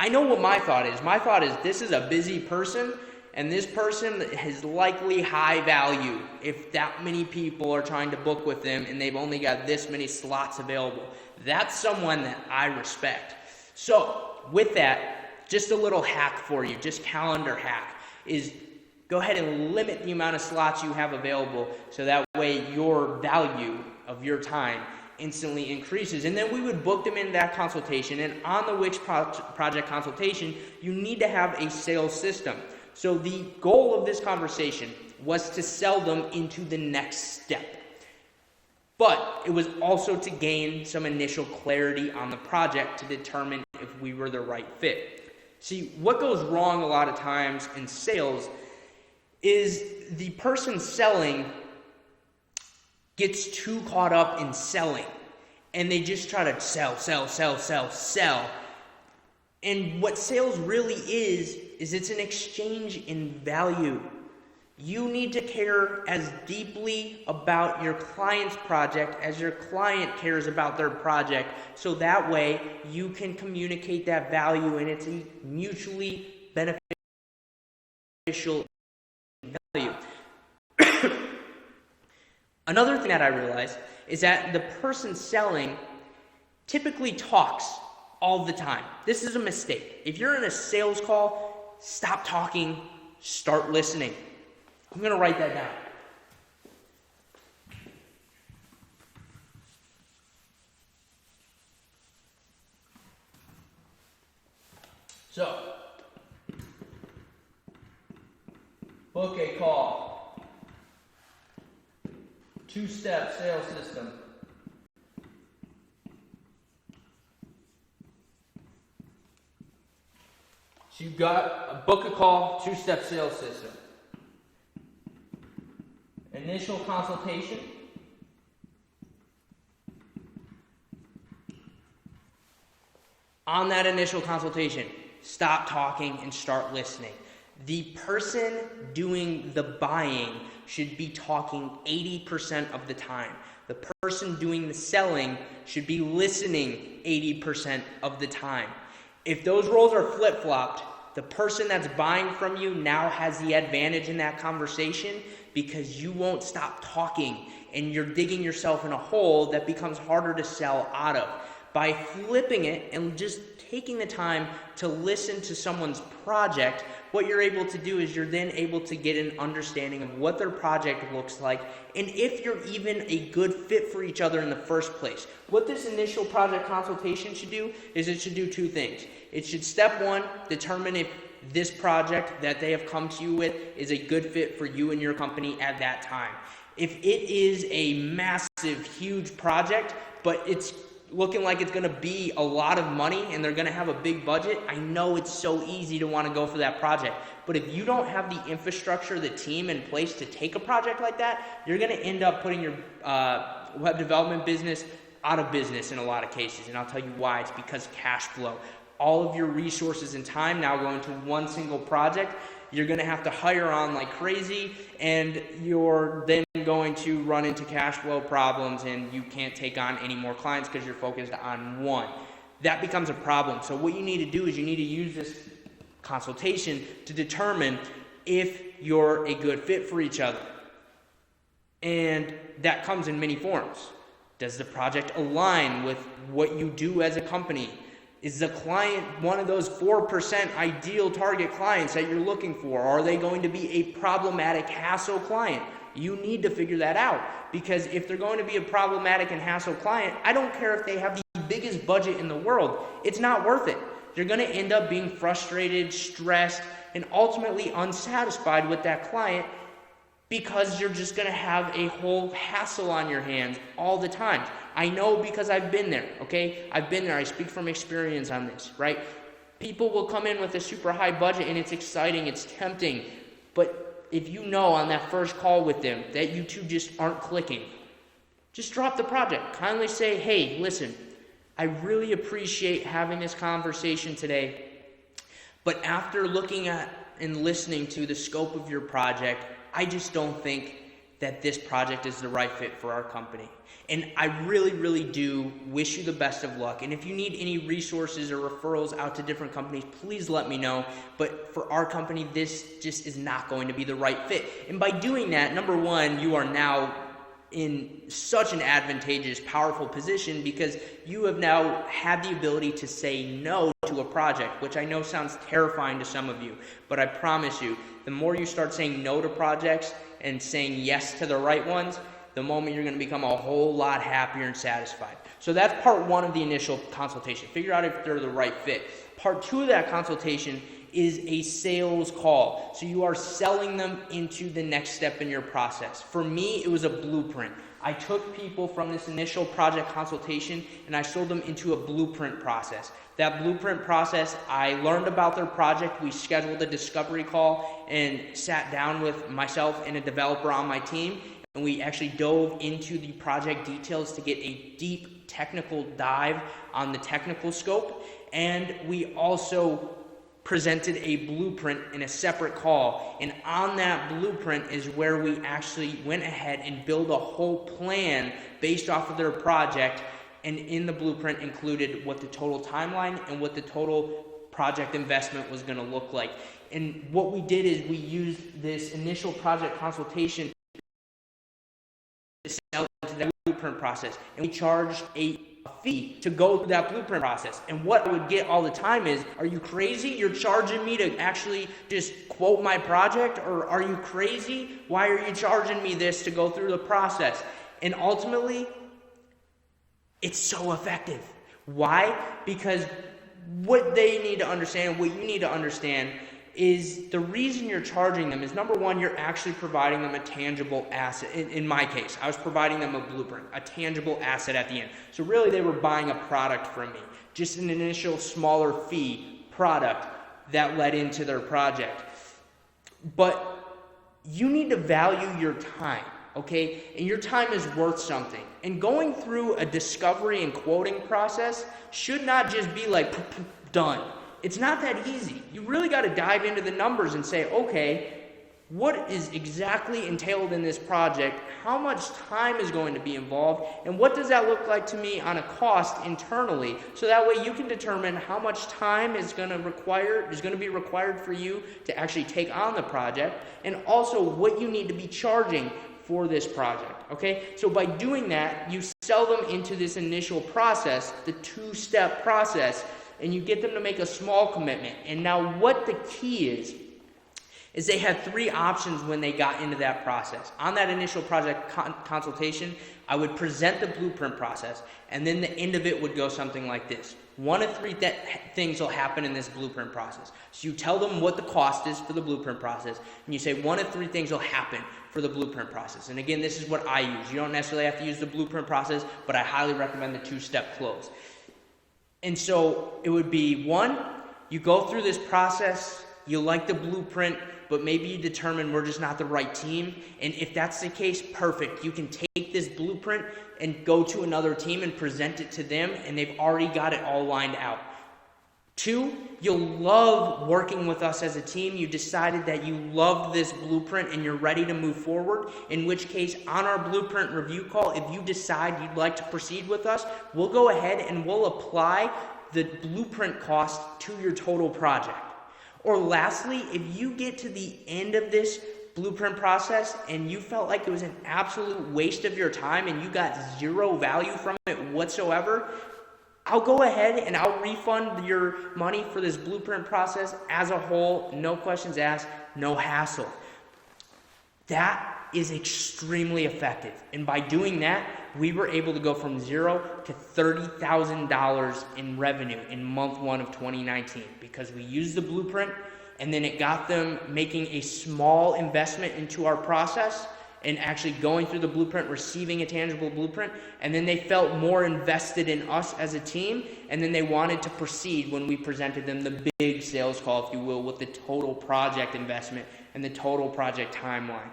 I know what my thought is. My thought is this is a busy person, and this person is likely high value if that many people are trying to book with them and they've only got this many slots available. That's someone that I respect. So with that, just a little hack for you, just calendar hack, is go ahead and limit the amount of slots you have available so that way your value of your time instantly increases. And then we would book them in that consultation, and on the which project consultation, you need to have a sales system. So the goal of this conversation was to sell them into the next step. But it was also to gain some initial clarity on the project to determine if we were the right fit. See, what goes wrong a lot of times in sales is the person selling gets too caught up in selling, and they just try to sell. And what sales really is it's an exchange in value. You need to care as deeply about your client's project as your client cares about their project, so that way you can communicate that value and it's a mutually beneficial value. Another thing that I realized is that the person selling typically talks all the time. This is a mistake. If you're in a sales call, stop talking, start listening. I'm going to write that down. So, book a call. 2-step sales system. So you've got a book a call, 2-step sales system. Initial consultation. On that initial consultation, stop talking and start listening. The person doing the buying should be talking 80% of the time. The person doing the selling should be listening 80% of the time. If those roles are flip-flopped, the person that's buying from you now has the advantage in that conversation because you won't stop talking and you're digging yourself in a hole that becomes harder to sell out of. By flipping it and just taking the time to listen to someone's project, what you're able to do is you're then able to get an understanding of what their project looks like and if you're even a good fit for each other in the first place. What this initial project consultation should do is it should do 2 things. It should, step 1, determine if this project that they have come to you with is a good fit for you and your company at that time. If it is a massive, huge project, but it's looking like it's going to be a lot of money and they're going to have a big budget, I know it's so easy to want to go for that project. But if you don't have the infrastructure, the team in place to take a project like that, you're going to end up putting your web development business out of business in a lot of cases. And I'll tell you why. It's because cash flow. All of your resources and time now go into one single project. you're going to have to hire on like crazy, and you're then going to run into cash flow problems, and you can't take on any more clients because you're focused on one. That becomes a problem. So what you need to do is you need to use this consultation to determine if you're a good fit for each other. And that comes in many forms. Does the project align with what you do as a company? Is the client one of those 4% ideal target clients that you're looking for? Are they going to be a problematic hassle client? You need to figure that out, because if they're going to be a problematic and hassle client, I don't care if they have the biggest budget in the world, it's not worth it. You're going to end up being frustrated, stressed, and ultimately unsatisfied with that client, because you're just going to have a whole hassle on your hands all the time. I know, because I've been there, okay? I've been there. I speak from experience on this, right? People will come in with a super high budget, and it's exciting, it's tempting, but if you know on that first call with them that you two just aren't clicking, just drop the project. Kindly say, hey, listen, I really appreciate having this conversation today, but after looking at and listening to the scope of your project, I just don't think that this project is the right fit for our company. And I really, really do wish you the best of luck. And if you need any resources or referrals out to different companies, please let me know. But for our company, this just is not going to be the right fit. And by doing that, number one, you are now in such an advantageous, powerful position, because you have now had the ability to say no to a project, which I know sounds terrifying to some of you, but I promise you, the more you start saying no to projects and saying yes to the right ones, the moment you're going to become a whole lot happier and satisfied. So that's part one of the initial consultation. Figure out if they're the right fit. Part two of that consultation is a sales call. So you are selling them into the next step in your process. For me, it was a blueprint. I took people from this initial project consultation and I sold them into a blueprint process. That blueprint process, I learned about their project. We scheduled a discovery call and sat down with myself and a developer on my team, and we actually dove into the project details to get a deep technical dive on the technical scope. And we also presented a blueprint in a separate call, and on that blueprint is where we actually went ahead and built a whole plan based off of their project, and in the blueprint included what the total timeline and what the total project investment was going to look like. And what we did is we used this initial project consultation to sell into that blueprint process, and we charged a fee to go through that blueprint process. And what I would get all the time is, are you crazy? You're charging me to actually just quote my project? Or are you crazy? Why are you charging me this to go through the process? And ultimately, it's so effective. Why? Because what they need to understand, what you need to understand, is the reason you're charging them is, number one, you're actually providing them a tangible asset. In my case, I was providing them a blueprint, a tangible asset at the end. So really, they were buying a product from me, just an initial smaller fee product that led into their project. But you need to value your time, okay? And your time is worth something. And going through a discovery and quoting process should not just be like, done. It's not that easy. You really got to dive into the numbers and say, okay, what is exactly entailed in this project? How much time is going to be involved? And what does that look like to me on a cost internally? So that way you can determine how much time is going to be required for you to actually take on the project, and also what you need to be charging for this project, okay? So by doing that, you sell them into this initial process, the two-step process, and you get them to make a small commitment. And now what the key is they had three options when they got into that process. On that initial project consultation, I would present the blueprint process, and then the end of it would go something like this. One of three things will happen in this blueprint process. So you tell them what the cost is for the blueprint process, and you say one of three things will happen for the blueprint process. And again, this is what I use. You don't necessarily have to use the blueprint process, but I highly recommend the two-step close. And so it would be, one, you go through this process, you like the blueprint, but maybe you determine we're just not the right team. And if that's the case, perfect. You can take this blueprint and go to another team and present it to them, and they've already got it all lined out. 2, you'll love working with us as a team. You decided that you loved this blueprint and you're ready to move forward, in which case on our blueprint review call, if you decide you'd like to proceed with us, we'll go ahead and we'll apply the blueprint cost to your total project. Or lastly, if you get to the end of this blueprint process and you felt like it was an absolute waste of your time and you got zero value from it whatsoever, I'll go ahead and I'll refund your money for this blueprint process as a whole, no questions asked, no hassle. That is extremely effective. And by doing that, we were able to go from $0 to $30,000 in revenue in month 1 of 2019 because we used the blueprint, and then it got them making a small investment into our process and actually going through the blueprint, receiving a tangible blueprint, and then they felt more invested in us as a team, and then they wanted to proceed when we presented them the big sales call, if you will, with the total project investment and the total project timeline.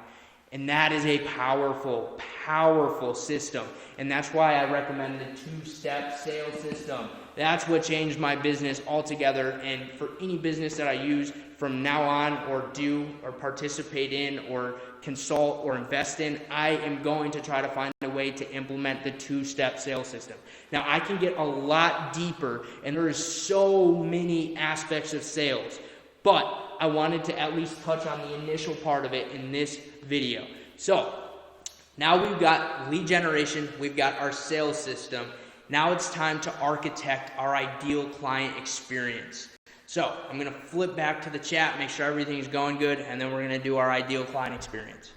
And that is a powerful, powerful system. And that's why I recommend the 2-step sales system. That's what changed my business altogether. And for any business that I use from now on, or do or participate in or consult or invest in, I am going to try to find a way to implement the 2-step sales system. Now, I can get a lot deeper, and there is so many aspects of sales, but I wanted to at least touch on the initial part of it in this video. So now we've got lead generation, we've got our sales system. Now it's time to architect our ideal client experience. So I'm going to flip back to the chat, make sure everything's going good, and then we're going to do our ideal client experience.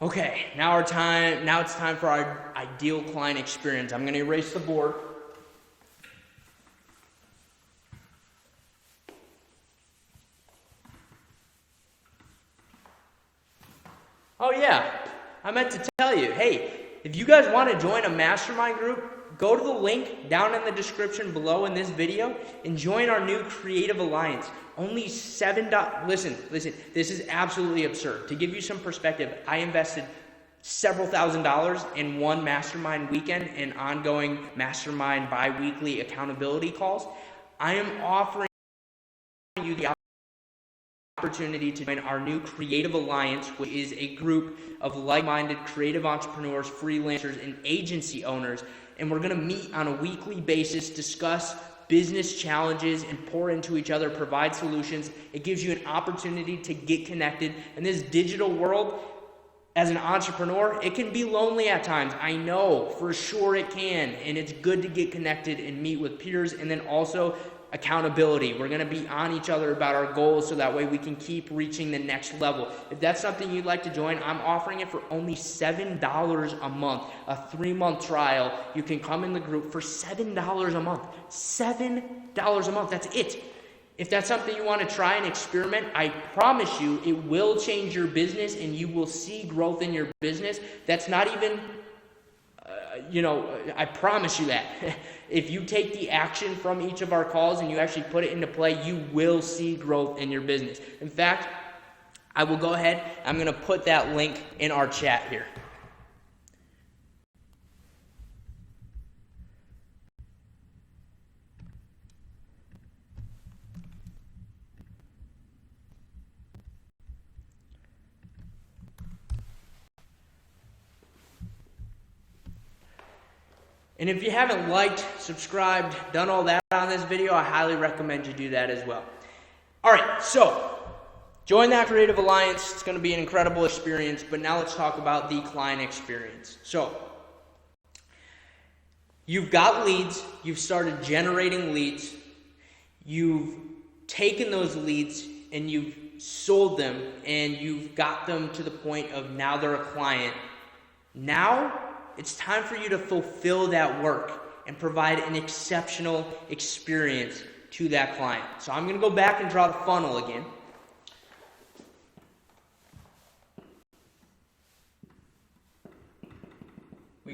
Okay, now it's time for our ideal client experience. I'm going to erase the board. Oh yeah, I meant to tell you, hey, if you guys want to join a mastermind group, go to the link down in the description below in this video and join our new Creative Alliance. Only $7. Listen, this is absolutely absurd. To give you some perspective, I invested several $1,000s in one mastermind weekend and ongoing mastermind bi-weekly accountability calls. I am offering you the opportunity to join our new Creative Alliance, which is a group of like-minded creative entrepreneurs, freelancers, and agency owners. And we're going to meet on a weekly basis, discuss business challenges, and pour into each other, provide solutions. It gives you an opportunity to get connected. In this digital world, as an entrepreneur, it can be lonely at times. I know, for sure it can. And it's good to get connected and meet with peers, and then also accountability. We're going to be on each other about our goals so that way we can keep reaching the next level. If that's something you'd like to join, I'm offering it for only $7 a month, a 3-month trial. You can come in the group for $7 a month. $7 a month, that's it. If that's something you want to try and experiment, I promise you it will change your business and you will see growth in your business. That's not even I promise you that. If you take the action from each of our calls and you actually put it into play, you will see growth in your business. In fact, I will go ahead, I'm going to put that link in our chat here. And if you haven't liked, subscribed, done all that on this video, I highly recommend you do that as well. All right, so join that Creative Alliance. It's going to be an incredible experience, but now let's talk about the client experience. So you've got leads, you've started generating leads, you've taken those leads and you've sold them, and you've got them to the point of now they're a client. Now it's time for you to fulfill that work and provide an exceptional experience to that client. So I'm going to go back and draw the funnel again.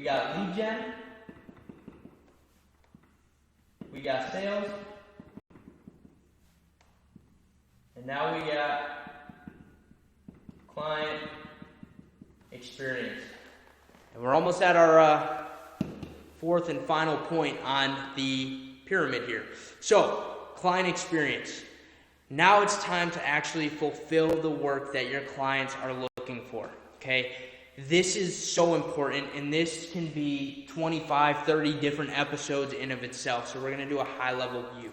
got lead gen, we got sales, and now we got client experience. And we're almost at our fourth and final point on the pyramid here. So, client experience. Now it's time to actually fulfill the work that your clients are looking for, okay? This is so important, and this can be 25, 30 different episodes in of itself, so we're going to do a high-level view.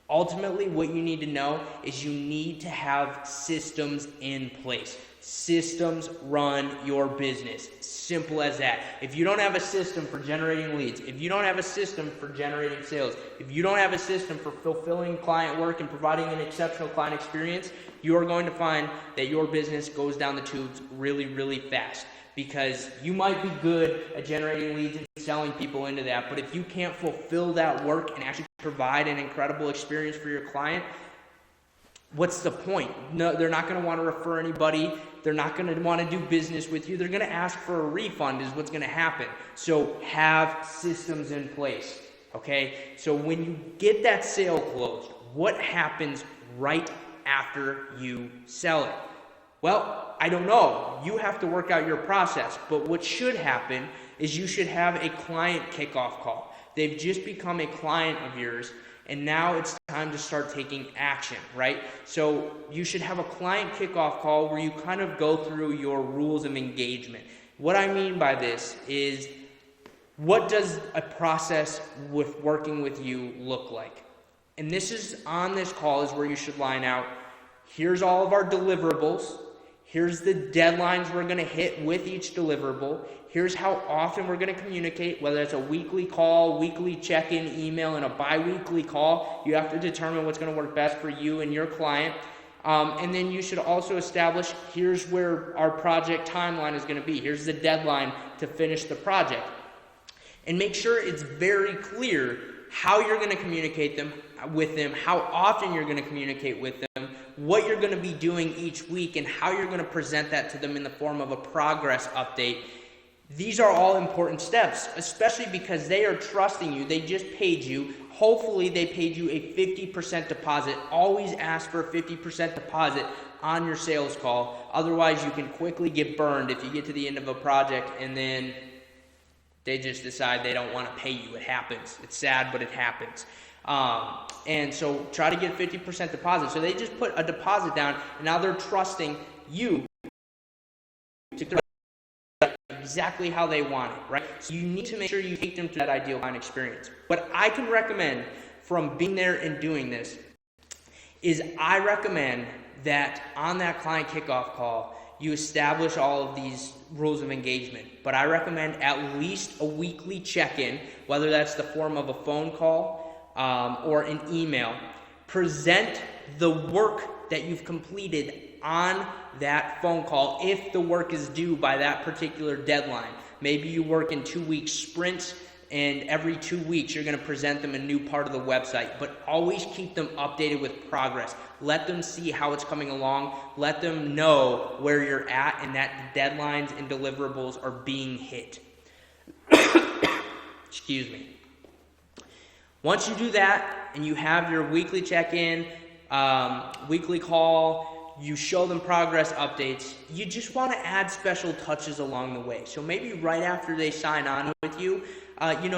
Ultimately, what you need to know is you need to have systems in place. Systems run your business. Simple as that. If you don't have a system for generating leads, if you don't have a system for generating sales, if you don't have a system for fulfilling client work and providing an exceptional client experience, you are going to find that your business goes down the tubes really, really fast. Because you might be good at generating leads and selling people into that, but if you can't fulfill that work and actually provide an incredible experience for your client, what's the point? No, they're not going to want to refer anybody. They're not going to want to do business with you. They're going to ask for a refund is what's going to happen. So have systems in place, okay? So when you get that sale closed, what happens right after you sell it? Well, I don't know. You have to work out your process. But what should happen is you should have a client kickoff call. They've just become a client of yours, and now it's time to start taking action, right? So you should have a client kickoff call where you kind of go through your rules of engagement. What I mean by this is, what does a process with working with you look like? And this is on this call is where you should line out, here's all of our deliverables. Here's the deadlines we're going to hit with each deliverable. Here's how often we're going to communicate, whether it's a weekly call, weekly check-in email, and a bi-weekly call. You have to determine what's going to work best for you and your client. And then you should also establish, here's where our project timeline is going to be. Here's the deadline to finish the project. And make sure it's very clear how you're going to communicate with them, how often you're going to communicate with them, what you're going to be doing each week, and how you're going to present that to them in the form of a progress update. These are all important steps, especially because they are trusting you. They just paid you. Hopefully they paid you a 50% deposit. Always ask for a 50% deposit on your sales call. Otherwise, you can quickly get burned if you get to the end of a project and then they just decide they don't want to pay you. It happens. It's sad, but it happens. And so try to get a 50% deposit. So they just put a deposit down, and now they're trusting you to do exactly how they want it, right? So you need to make sure you take them to that ideal client experience. What I can recommend from being there and doing this is I recommend that on that client kickoff call, you establish all of these rules of engagement. But I recommend at least a weekly check-in, whether that's the form of a phone call, or an email. Present the work that you've completed on that phone call if the work is due by that particular deadline. Maybe you work in 2-week sprints, and every 2 weeks you're going to present them a new part of the website, but always keep them updated with progress. Let them see how it's coming along. Let them know where you're at and that the deadlines and deliverables are being hit. Excuse me. Once you do that and you have your weekly check-in, weekly call, you show them progress updates, you just want to add special touches along the way. So maybe right after they sign on with you,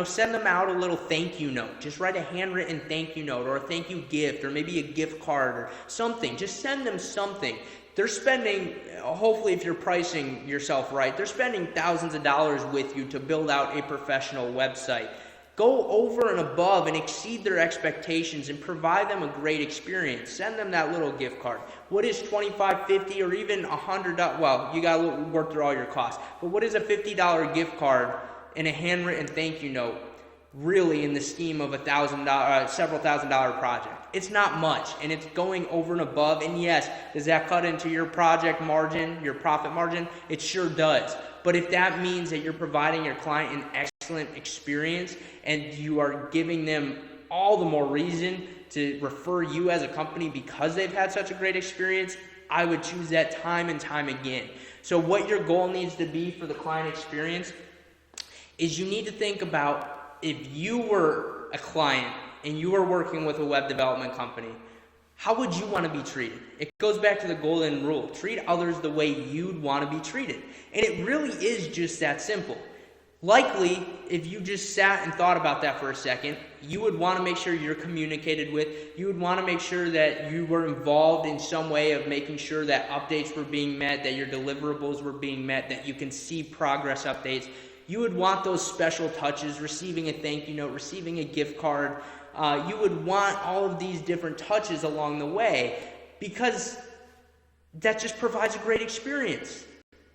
send them out a little thank you note. Just write a handwritten thank you note or a thank you gift or maybe a gift card or something. Just send them something. They're spending, hopefully if you're pricing yourself right, they're spending thousands of dollars with you to build out a professional website. Go over and above and exceed their expectations and provide them a great experience. Send them that little gift card. What is $25, $50, or even $100? Well, you got to work through all your costs. But what is a $50 gift card and a handwritten thank you note really in the scheme of several $1,000 project? It's not much, and it's going over and above. And yes, does that cut into your project margin, your profit margin? It sure does. But if that means that you're providing your client an excellent experience and you are giving them all the more reason to refer you as a company because they've had such a great experience, I would choose that time and time again. So what your goal needs to be for the client experience is you need to think about if you were a client and you were working with a web development company, how would you want to be treated? It goes back to the golden rule. Treat others the way you'd want to be treated. And it really is just that simple. Likely, if you just sat and thought about that for a second, you would want to make sure you're communicated with. You would want to make sure that you were involved in some way of making sure that updates were being met, that your deliverables were being met, that you can see progress updates. You would want those special touches, receiving a thank you note, receiving a gift card. You would want all of these different touches along the way because that just provides a great experience.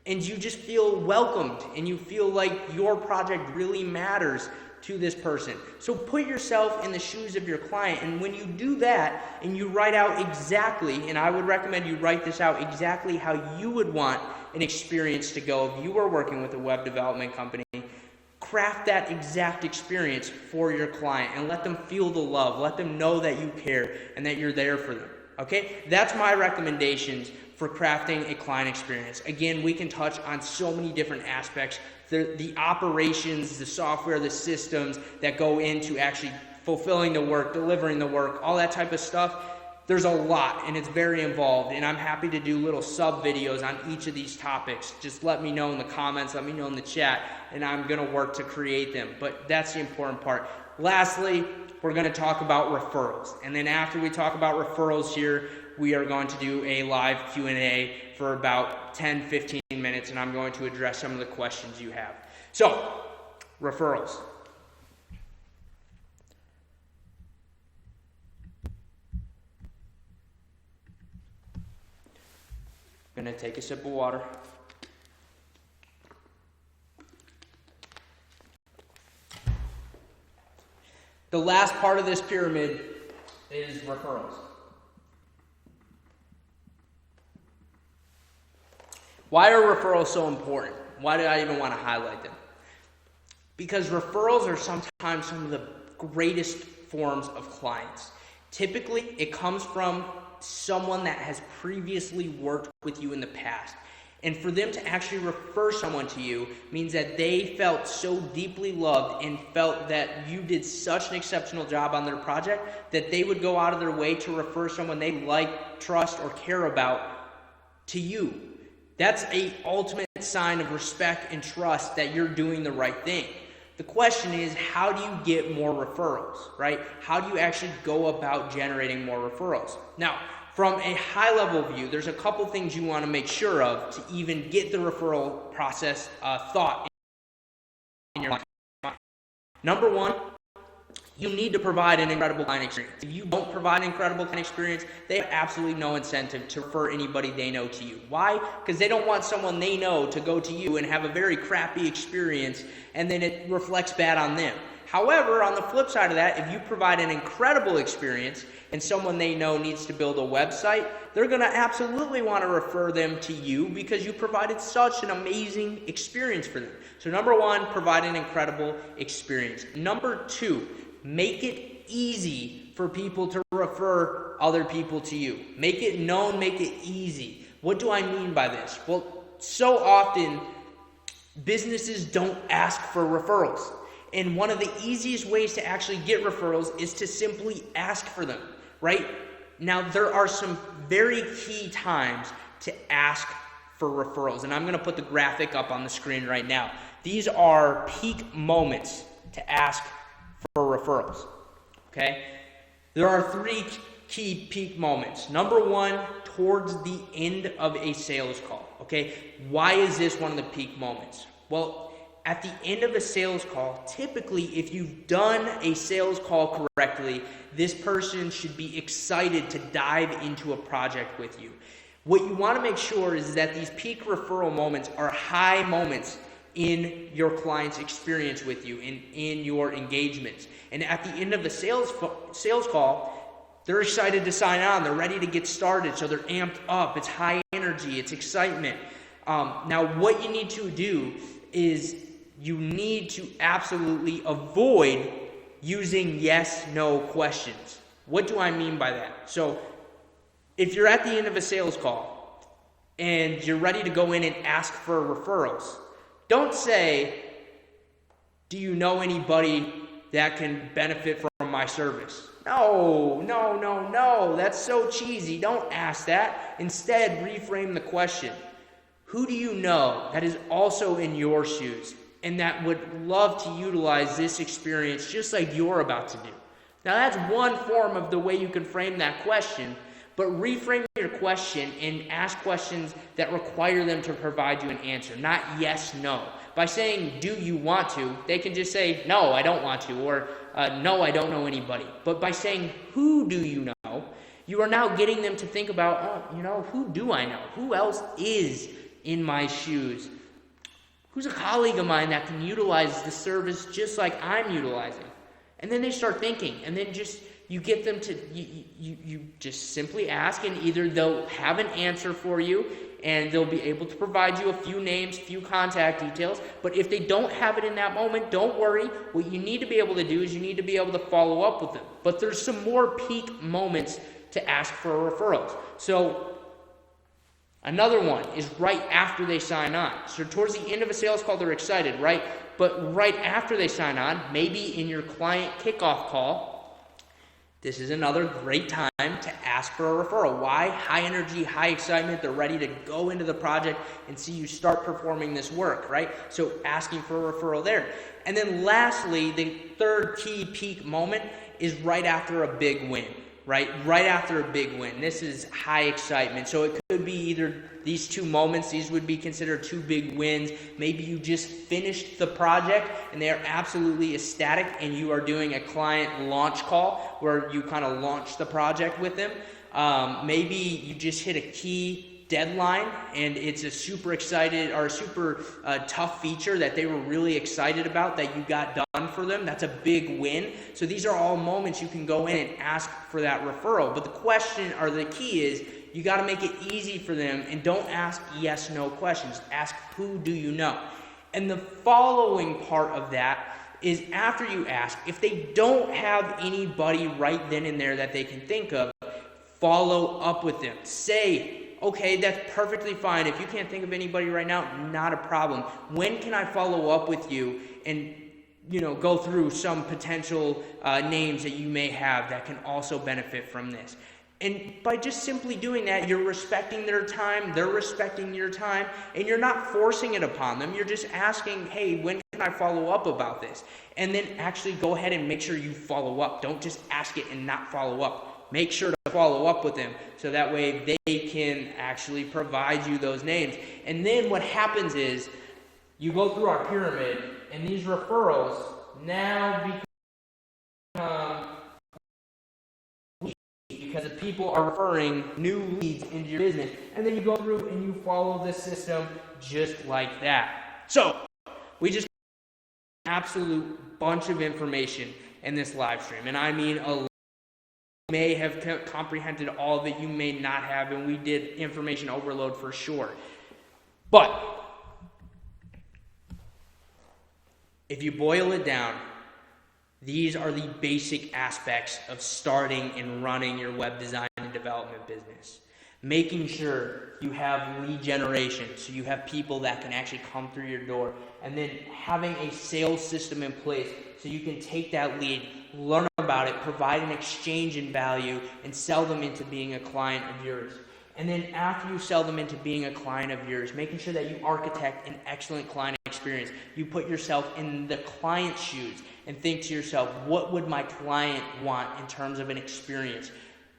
And you just feel welcomed and you feel like your project really matters to this person. So put yourself in the shoes of your client, and when you do that and you write out exactly, and I would recommend you write this out exactly how you would want an experience to go if you were working with a web development company, craft that exact experience for your client and let them feel the love. Let them know that you care and that you're there for them. Okay? That's my recommendations for crafting a client experience. Again, we can touch on so many different aspects. The operations, the software, the systems that go into actually fulfilling the work, delivering the work, all that type of stuff. There's a lot, and it's very involved, and I'm happy to do little sub-videos on each of these topics. Just let me know in the comments, let me know in the chat, and I'm going to work to create them. But that's the important part. Lastly, we're going to talk about referrals. And then after we talk about referrals here, we are going to do a live Q&A for about 10-15 minutes, and I'm going to address some of the questions you have. So, referrals. I'm going to take a sip of water. The last part of this pyramid is referrals. Why are referrals so important? Why do I even want to highlight them? Because referrals are sometimes some of the greatest forms of clients. Typically, it comes from someone that has previously worked with you in the past. And for them to actually refer someone to you means that they felt so deeply loved and felt that you did such an exceptional job on their project that they would go out of their way to refer someone they like, trust, or care about to you. That's an ultimate sign of respect and trust that you're doing the right thing. The question is, how do you get more referrals, right? How do you actually go about generating more referrals? Now, from a high-level view, there's a couple things you want to make sure of to even get the referral process thought in your mind. Number one, you need to provide an incredible client experience. If you don't provide an incredible client experience, they have absolutely no incentive to refer anybody they know to you. Why? Because they don't want someone they know to go to you and have a very crappy experience, and then it reflects bad on them. However, on the flip side of that, if you provide an incredible experience and someone they know needs to build a website, they're going to absolutely want to refer them to you because you provided such an amazing experience for them. So number one, provide an incredible experience. Number two, make it easy for people to refer other people to you. Make it known, make it easy. What do I mean by this? Well, so often businesses don't ask for referrals. And one of the easiest ways to actually get referrals is to simply ask for them, right? Now, there are some very key times to ask for referrals. And I'm going to put the graphic up on the screen right now. These are peak moments to ask for referrals, okay? There are three key peak moments. Number one, towards the end of a sales call, okay? Why is this one of the peak moments? Well, at the end of a sales call, typically if you've done a sales call correctly, this person should be excited to dive into a project with you. What you want to make sure is that these peak referral moments are high moments in your client's experience with you, in your engagements. And at the end of the sales call, they're excited to sign on. They're ready to get started, so they're amped up. It's high energy. It's excitement. Now, what you need to do is you need to absolutely avoid using yes/no questions. What do I mean by that? So if you're at the end of a sales call and you're ready to go in and ask for referrals, don't say, Do you know anybody that can benefit from my service? No, no, no, no. That's so cheesy. Don't ask that. Instead, reframe the question. Who do you know that is also in your shoes and that would love to utilize this experience just like you're about to do? Now, that's one form of the way you can frame that question, but reframe your question and ask questions that require them to provide you an answer, not yes, no. By saying, do you want to, they can just say, no, I don't want to, or no, I don't know anybody. But by saying, who do you know, you are now getting them to think about, oh, who do I know? Who else is in my shoes? Who's a colleague of mine that can utilize the service just like I'm utilizing? And then they start thinking, and then you get them to, you just simply ask, and either they'll have an answer for you, and they'll be able to provide you a few names, few contact details. But if they don't have it in that moment, don't worry. What you need to be able to do is you need to be able to follow up with them. But there's some more peak moments to ask for referrals. So another one is right after they sign on. So towards the end of a sales call, they're excited, right? But right after they sign on, maybe in your client kickoff call, this is another great time to ask for a referral. Why? High energy, high excitement. They're ready to go into the project and see you start performing this work, right? So asking for a referral there. And then lastly, the third key peak moment is right after a big win, right? Right after a big win. This is high excitement. So it could be either these two moments. These would be considered two big wins. Maybe you just finished the project and they are absolutely ecstatic and you are doing a client launch call where you kind of launch the project with them. Maybe you just hit a key deadline and it's a super excited or super tough feature that they were really excited about that you got done for them. That's a big win. So these are all moments you can go in and ask for that referral. But the question or the key is you got to make it easy for them and don't ask yes, no questions. Ask who do you know? And the following part of that is after you ask, if they don't have anybody right then and there that they can think of, follow up with them. Say, okay, that's perfectly fine. If you can't think of anybody right now, not a problem. When can I follow up with you and go through some potential names that you may have that can also benefit from this? And by just simply doing that, you're respecting their time, they're respecting your time, and you're not forcing it upon them. You're just asking, hey, when can I follow up about this? And then actually go ahead and make sure you follow up. Don't just ask it and not follow up. Make sure to follow up with them so that way they can actually provide you those names. And then what happens is you go through our pyramid, and these referrals now become because the people are referring new leads into your business. And then you go through and you follow this system just like that. So we just absolute bunch of information in this live stream. And I mean a lot. You may have comprehended all of it, you may not have, and we did information overload for sure. But if you boil it down, these are the basic aspects of starting and running your web design and development business. Making sure you have lead generation, so you have people that can actually come through your door, and then having a sales system in place so you can take that lead, learn about it, provide an exchange in value, and sell them into being a client of yours. And then after you sell them into being a client of yours, making sure that you architect an excellent client experience. You put yourself in the client's shoes and think to yourself, what would my client want in terms of an experience?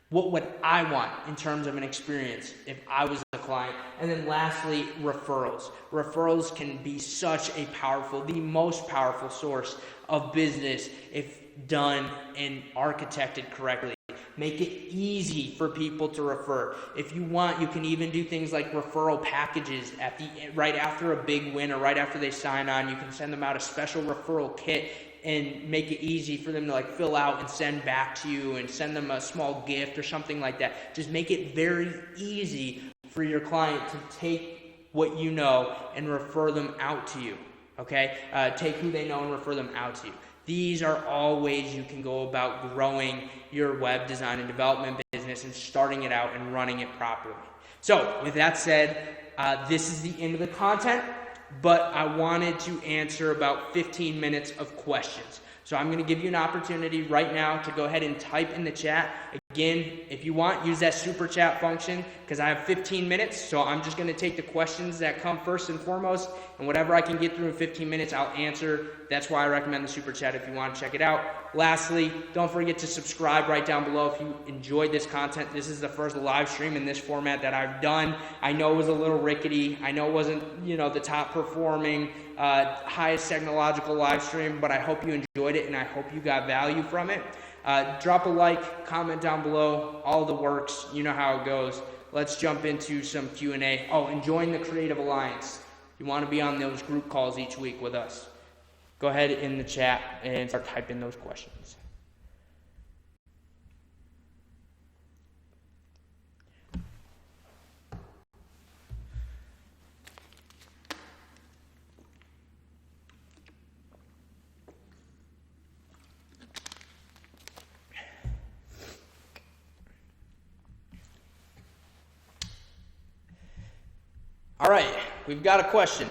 What would I want in terms of an experience if I was a client? And then lastly, referrals. Referrals can be such a powerful, the most powerful source of business if done and architected correctly. Make it easy for people to refer. If you want, you can even do things like referral packages right after a big win or right after they sign on. You can send them out a special referral kit and make it easy for them to fill out and send back to you and send them a small gift or something like that. Just make it very easy for your client to take what you know and refer them out to you. Okay? Take who they know and refer them out to you. These are all ways you can go about growing your web design and development business and starting it out and running it properly. So with that said, this is the end of the content. but I wanted to answer about 15 minutes of questions. So I'm going to give you an opportunity right now to go ahead and type in the chat. Again, if you want, use that super chat function because I have 15 minutes. So I'm just going to take the questions that come first and foremost, and whatever I can get through in 15 minutes, I'll answer. That's why I recommend the super chat if you want to check it out. Lastly, don't forget to subscribe right down below if you enjoyed this content. This is the first live stream in this format that I've done. I know it was a little rickety. I know it wasn't, the top performing, highest technological live stream, but I hope you enjoyed it and I hope you got value from it. Drop a like, comment down below, all the works, you know how it goes. Let's jump into some Q&A. Oh, and join the Creative Alliance. You want to be on those group calls each week with us. Go ahead in the chat and start typing those questions. All right, we've got a question.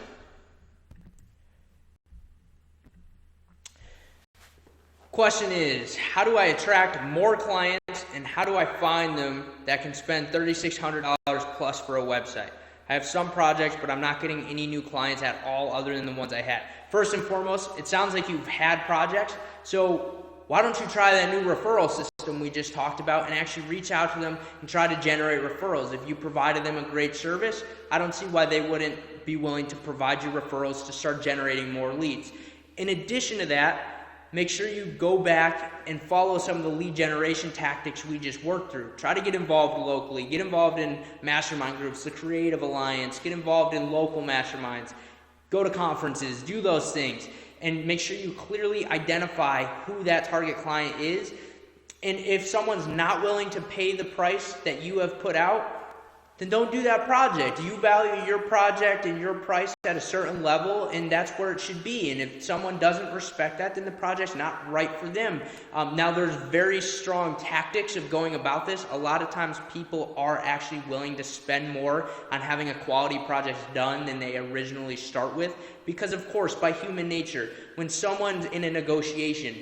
Question is, how do I attract more clients and how do I find them that can spend $3,600 plus for a website? I have some projects, but I'm not getting any new clients at all other than the ones I had. First and foremost, it sounds like you've had projects, so why don't you try that new referral system we just talked about and actually reach out to them and try to generate referrals? If you provided them a great service, I don't see why they wouldn't be willing to provide you referrals to start generating more leads. In addition to that, make sure you go back and follow some of the lead generation tactics we just worked through. Try to get involved locally, get involved in mastermind groups, the Creative Alliance, get involved in local masterminds, go to conferences, do those things, and make sure you clearly identify who that target client is. And if someone's not willing to pay the price that you have put out, then don't do that project. You value your project and your price at a certain level, and that's where it should be. And if someone doesn't respect that, then the project's not right for them. Now, there's very strong tactics of going about this. A lot of times people are actually willing to spend more on having a quality project done than they originally start with. Because, of course, by human nature, when someone's in a negotiation,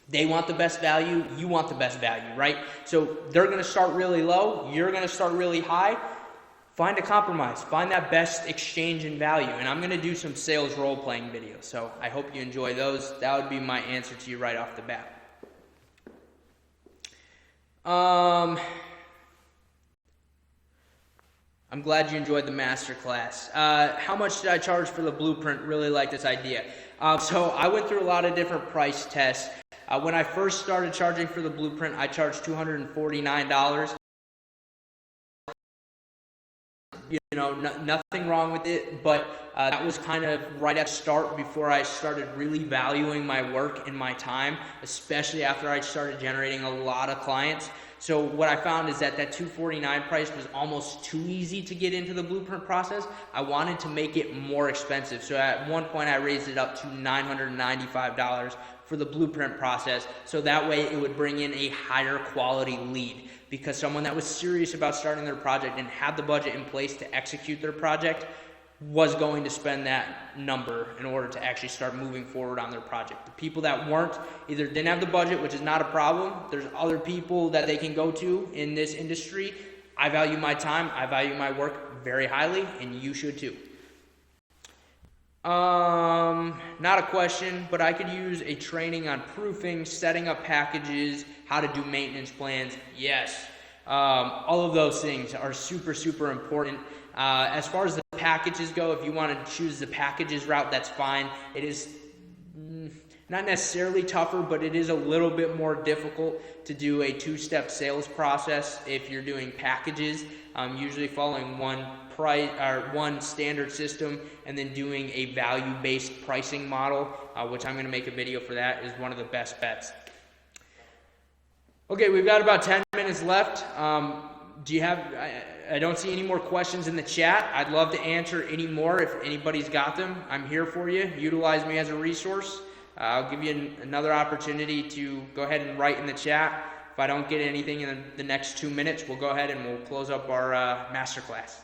they want the best value, you want the best value, right? So they're going to start really low, you're going to start really high. Find a compromise. Find that best exchange in value. And I'm going to do some sales role-playing videos, so I hope you enjoy those. That would be my answer to you right off the bat. I'm glad you enjoyed the masterclass. How much did I charge for the blueprint? Really like this idea. So I went through a lot of different price tests. When I first started charging for the blueprint, I charged $249. Nothing wrong with it, but that was kind of right at the start before I started really valuing my work and my time, especially after I started generating a lot of clients. So what I found is that $249 price was almost too easy to get into the blueprint process. I wanted to make it more expensive. So at one point I raised it up to $995 for the blueprint process. So that way it would bring in a higher quality lead, because someone that was serious about starting their project and had the budget in place to execute their project was going to spend that number in order to actually start moving forward on their project. The people that weren't, either didn't have the budget, which is not a problem. There's other people that they can go to in this industry. I value my time, I value my work very highly, and you should too. Not a question, but I could use a training on proofing, setting up packages, how to do maintenance plans. Yes. All of those things are super, super important. As far as the packages go, if you want to choose the packages route, that's fine. It is not necessarily tougher, but it is a little bit more difficult to do a two-step sales process if you're doing packages. Usually following one standard system and then doing a value-based pricing model, which I'm going to make a video for that, is one of the best bets. Okay, we've got about 10 minutes left. I don't see any more questions in the chat. I'd love to answer any more if anybody's got them. I'm here for you. Utilize me as a resource. I'll give you another opportunity to go ahead and write in the chat. If I don't get anything in the next 2 minutes, we'll go ahead and we'll close up our masterclass.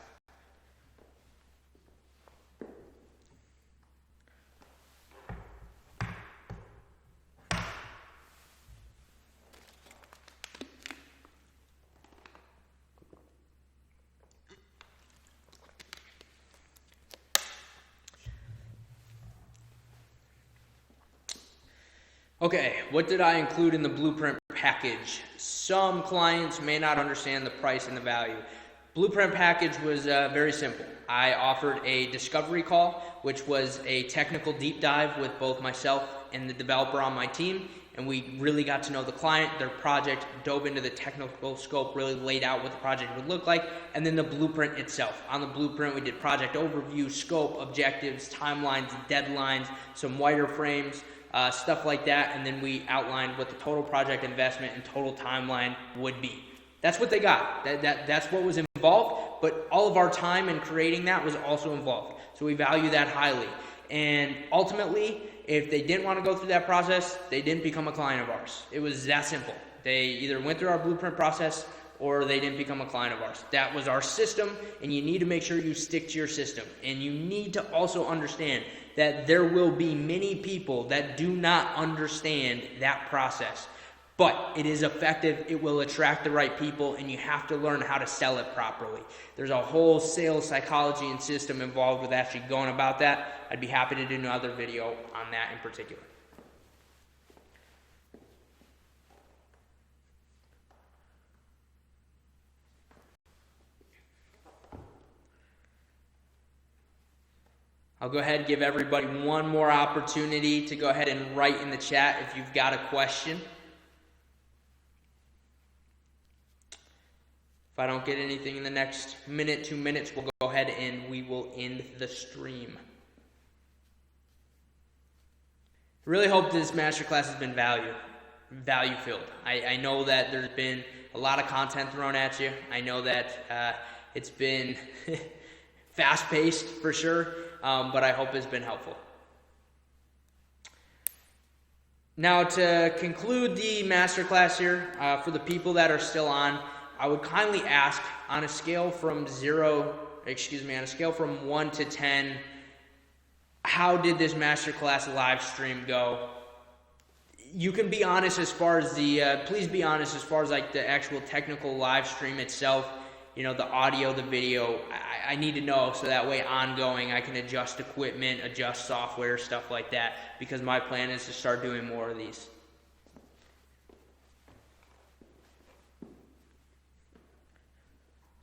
Okay, what did I include in the blueprint package? Some clients may not understand the price and the value. Blueprint package was very simple. I offered a discovery call, which was a technical deep dive with both myself and the developer on my team, and we really got to know the client, their project, dove into the technical scope, really laid out what the project would look like, and then the blueprint itself. On the blueprint, we did project overview, scope, objectives, timelines, deadlines, some wireframes, stuff like that, and then we outlined what the total project investment and total timeline would be. That's what they got. That's what was involved, but all of our time in creating that was also involved. So we value that highly. And ultimately, if they didn't want to go through that process, they didn't become a client of ours. It was that simple. They either went through our blueprint process or they didn't become a client of ours. That was our system, and you need to make sure you stick to your system. And you need to also understand that there will be many people that do not understand that process. But it is effective, it will attract the right people, and you have to learn how to sell it properly. There's a whole sales psychology and system involved with actually going about that. I'd be happy to do another video on that in particular. I'll go ahead and give everybody one more opportunity to go ahead and write in the chat if you've got a question. If I don't get anything in the next minute, 2 minutes, we'll go ahead and we will end the stream. I really hope this masterclass has been value filled. I know that there's been a lot of content thrown at you. I know that it's been fast paced for sure, but I hope it's been helpful. Now, to conclude the masterclass here, for the people that are still on, I would kindly ask, on a scale from 1 to 10, how did this masterclass live stream go? You can be honest as far as please be honest as far as like the actual technical live stream itself, you know, the audio, the video. I need to know so that way ongoing I can adjust equipment, adjust software, stuff like that, because my plan is to start doing more of these.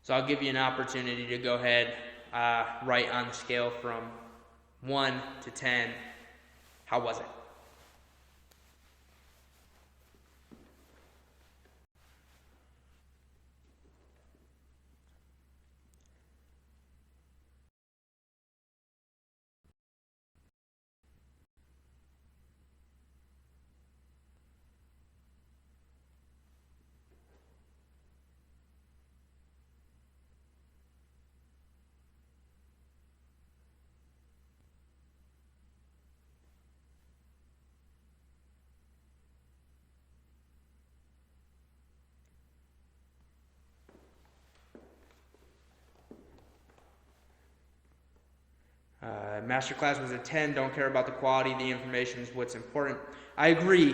So I'll give you an opportunity to go ahead, write on the scale from 1 to 10, how was it? Masterclass was a 10. Don't care about the quality. The information is what's important. I agree.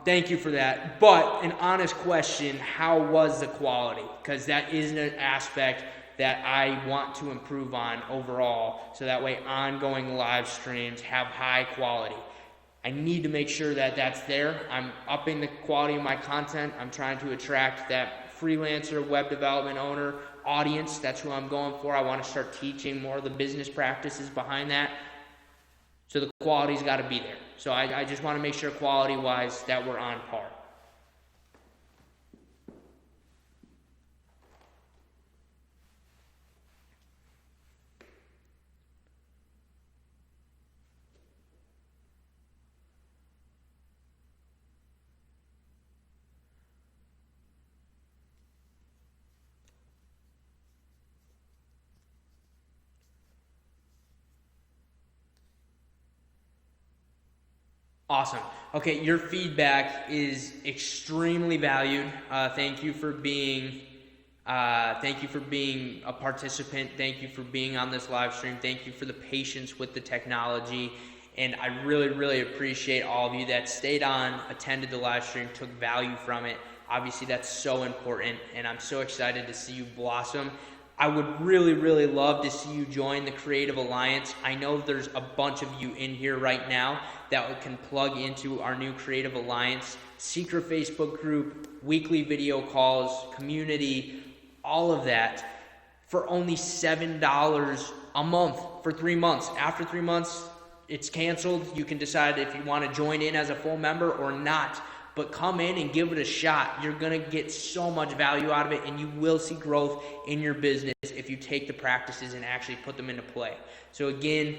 Thank you for that. But an honest question, how was the quality? Because that is an aspect that I want to improve on overall, so that way ongoing live streams have high quality. I need to make sure that that's there. I'm upping the quality of my content. I'm trying to attract that freelancer, web development owner audience. That's who I'm going for. I want to start teaching more of the business practices behind that. So the quality's got to be there. So I just want to make sure quality-wise that we're on par. Awesome. Okay, your feedback is extremely valued. Thank you for being a participant. Thank you for being on this live stream. Thank you for the patience with the technology. And I really, really appreciate all of you that stayed on, attended the live stream, took value from it. Obviously, that's so important, and I'm so excited to see you blossom. I would really, really love to see you join the Creative Alliance. I know there's a bunch of you in here right now that can plug into our new Creative Alliance, secret Facebook group, weekly video calls, community, all of that for only $7 a month for 3 months. After 3 months, it's canceled. You can decide if you want to join in as a full member or not. But come in and give it a shot. You're going to get so much value out of it, and you will see growth in your business if you take the practices and actually put them into play. So again,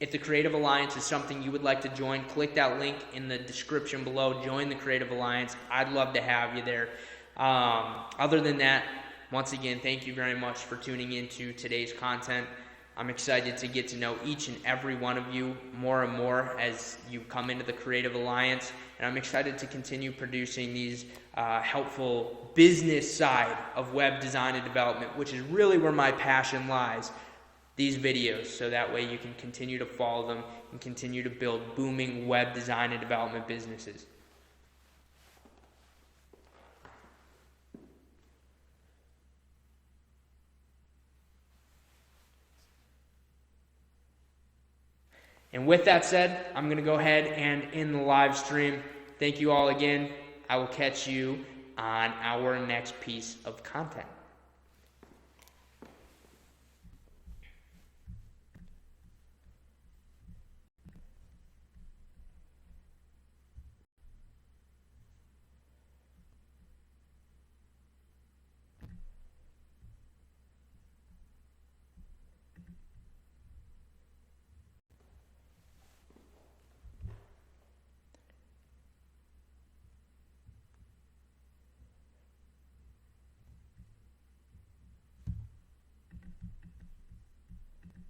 if the Creative Alliance is something you would like to join, click that link in the description below. Join the Creative Alliance. I'd love to have you there. Other than that, once again, thank you very much for tuning into today's content. I'm excited to get to know each and every one of you more and more as you come into the Creative Alliance. And I'm excited to continue producing these helpful business side of web design and development, which is really where my passion lies, these videos. So that way you can continue to follow them and continue to build booming web design and development businesses. And with that said, I'm going to go ahead and end the live stream. Thank you all again. I will catch you on our next piece of content.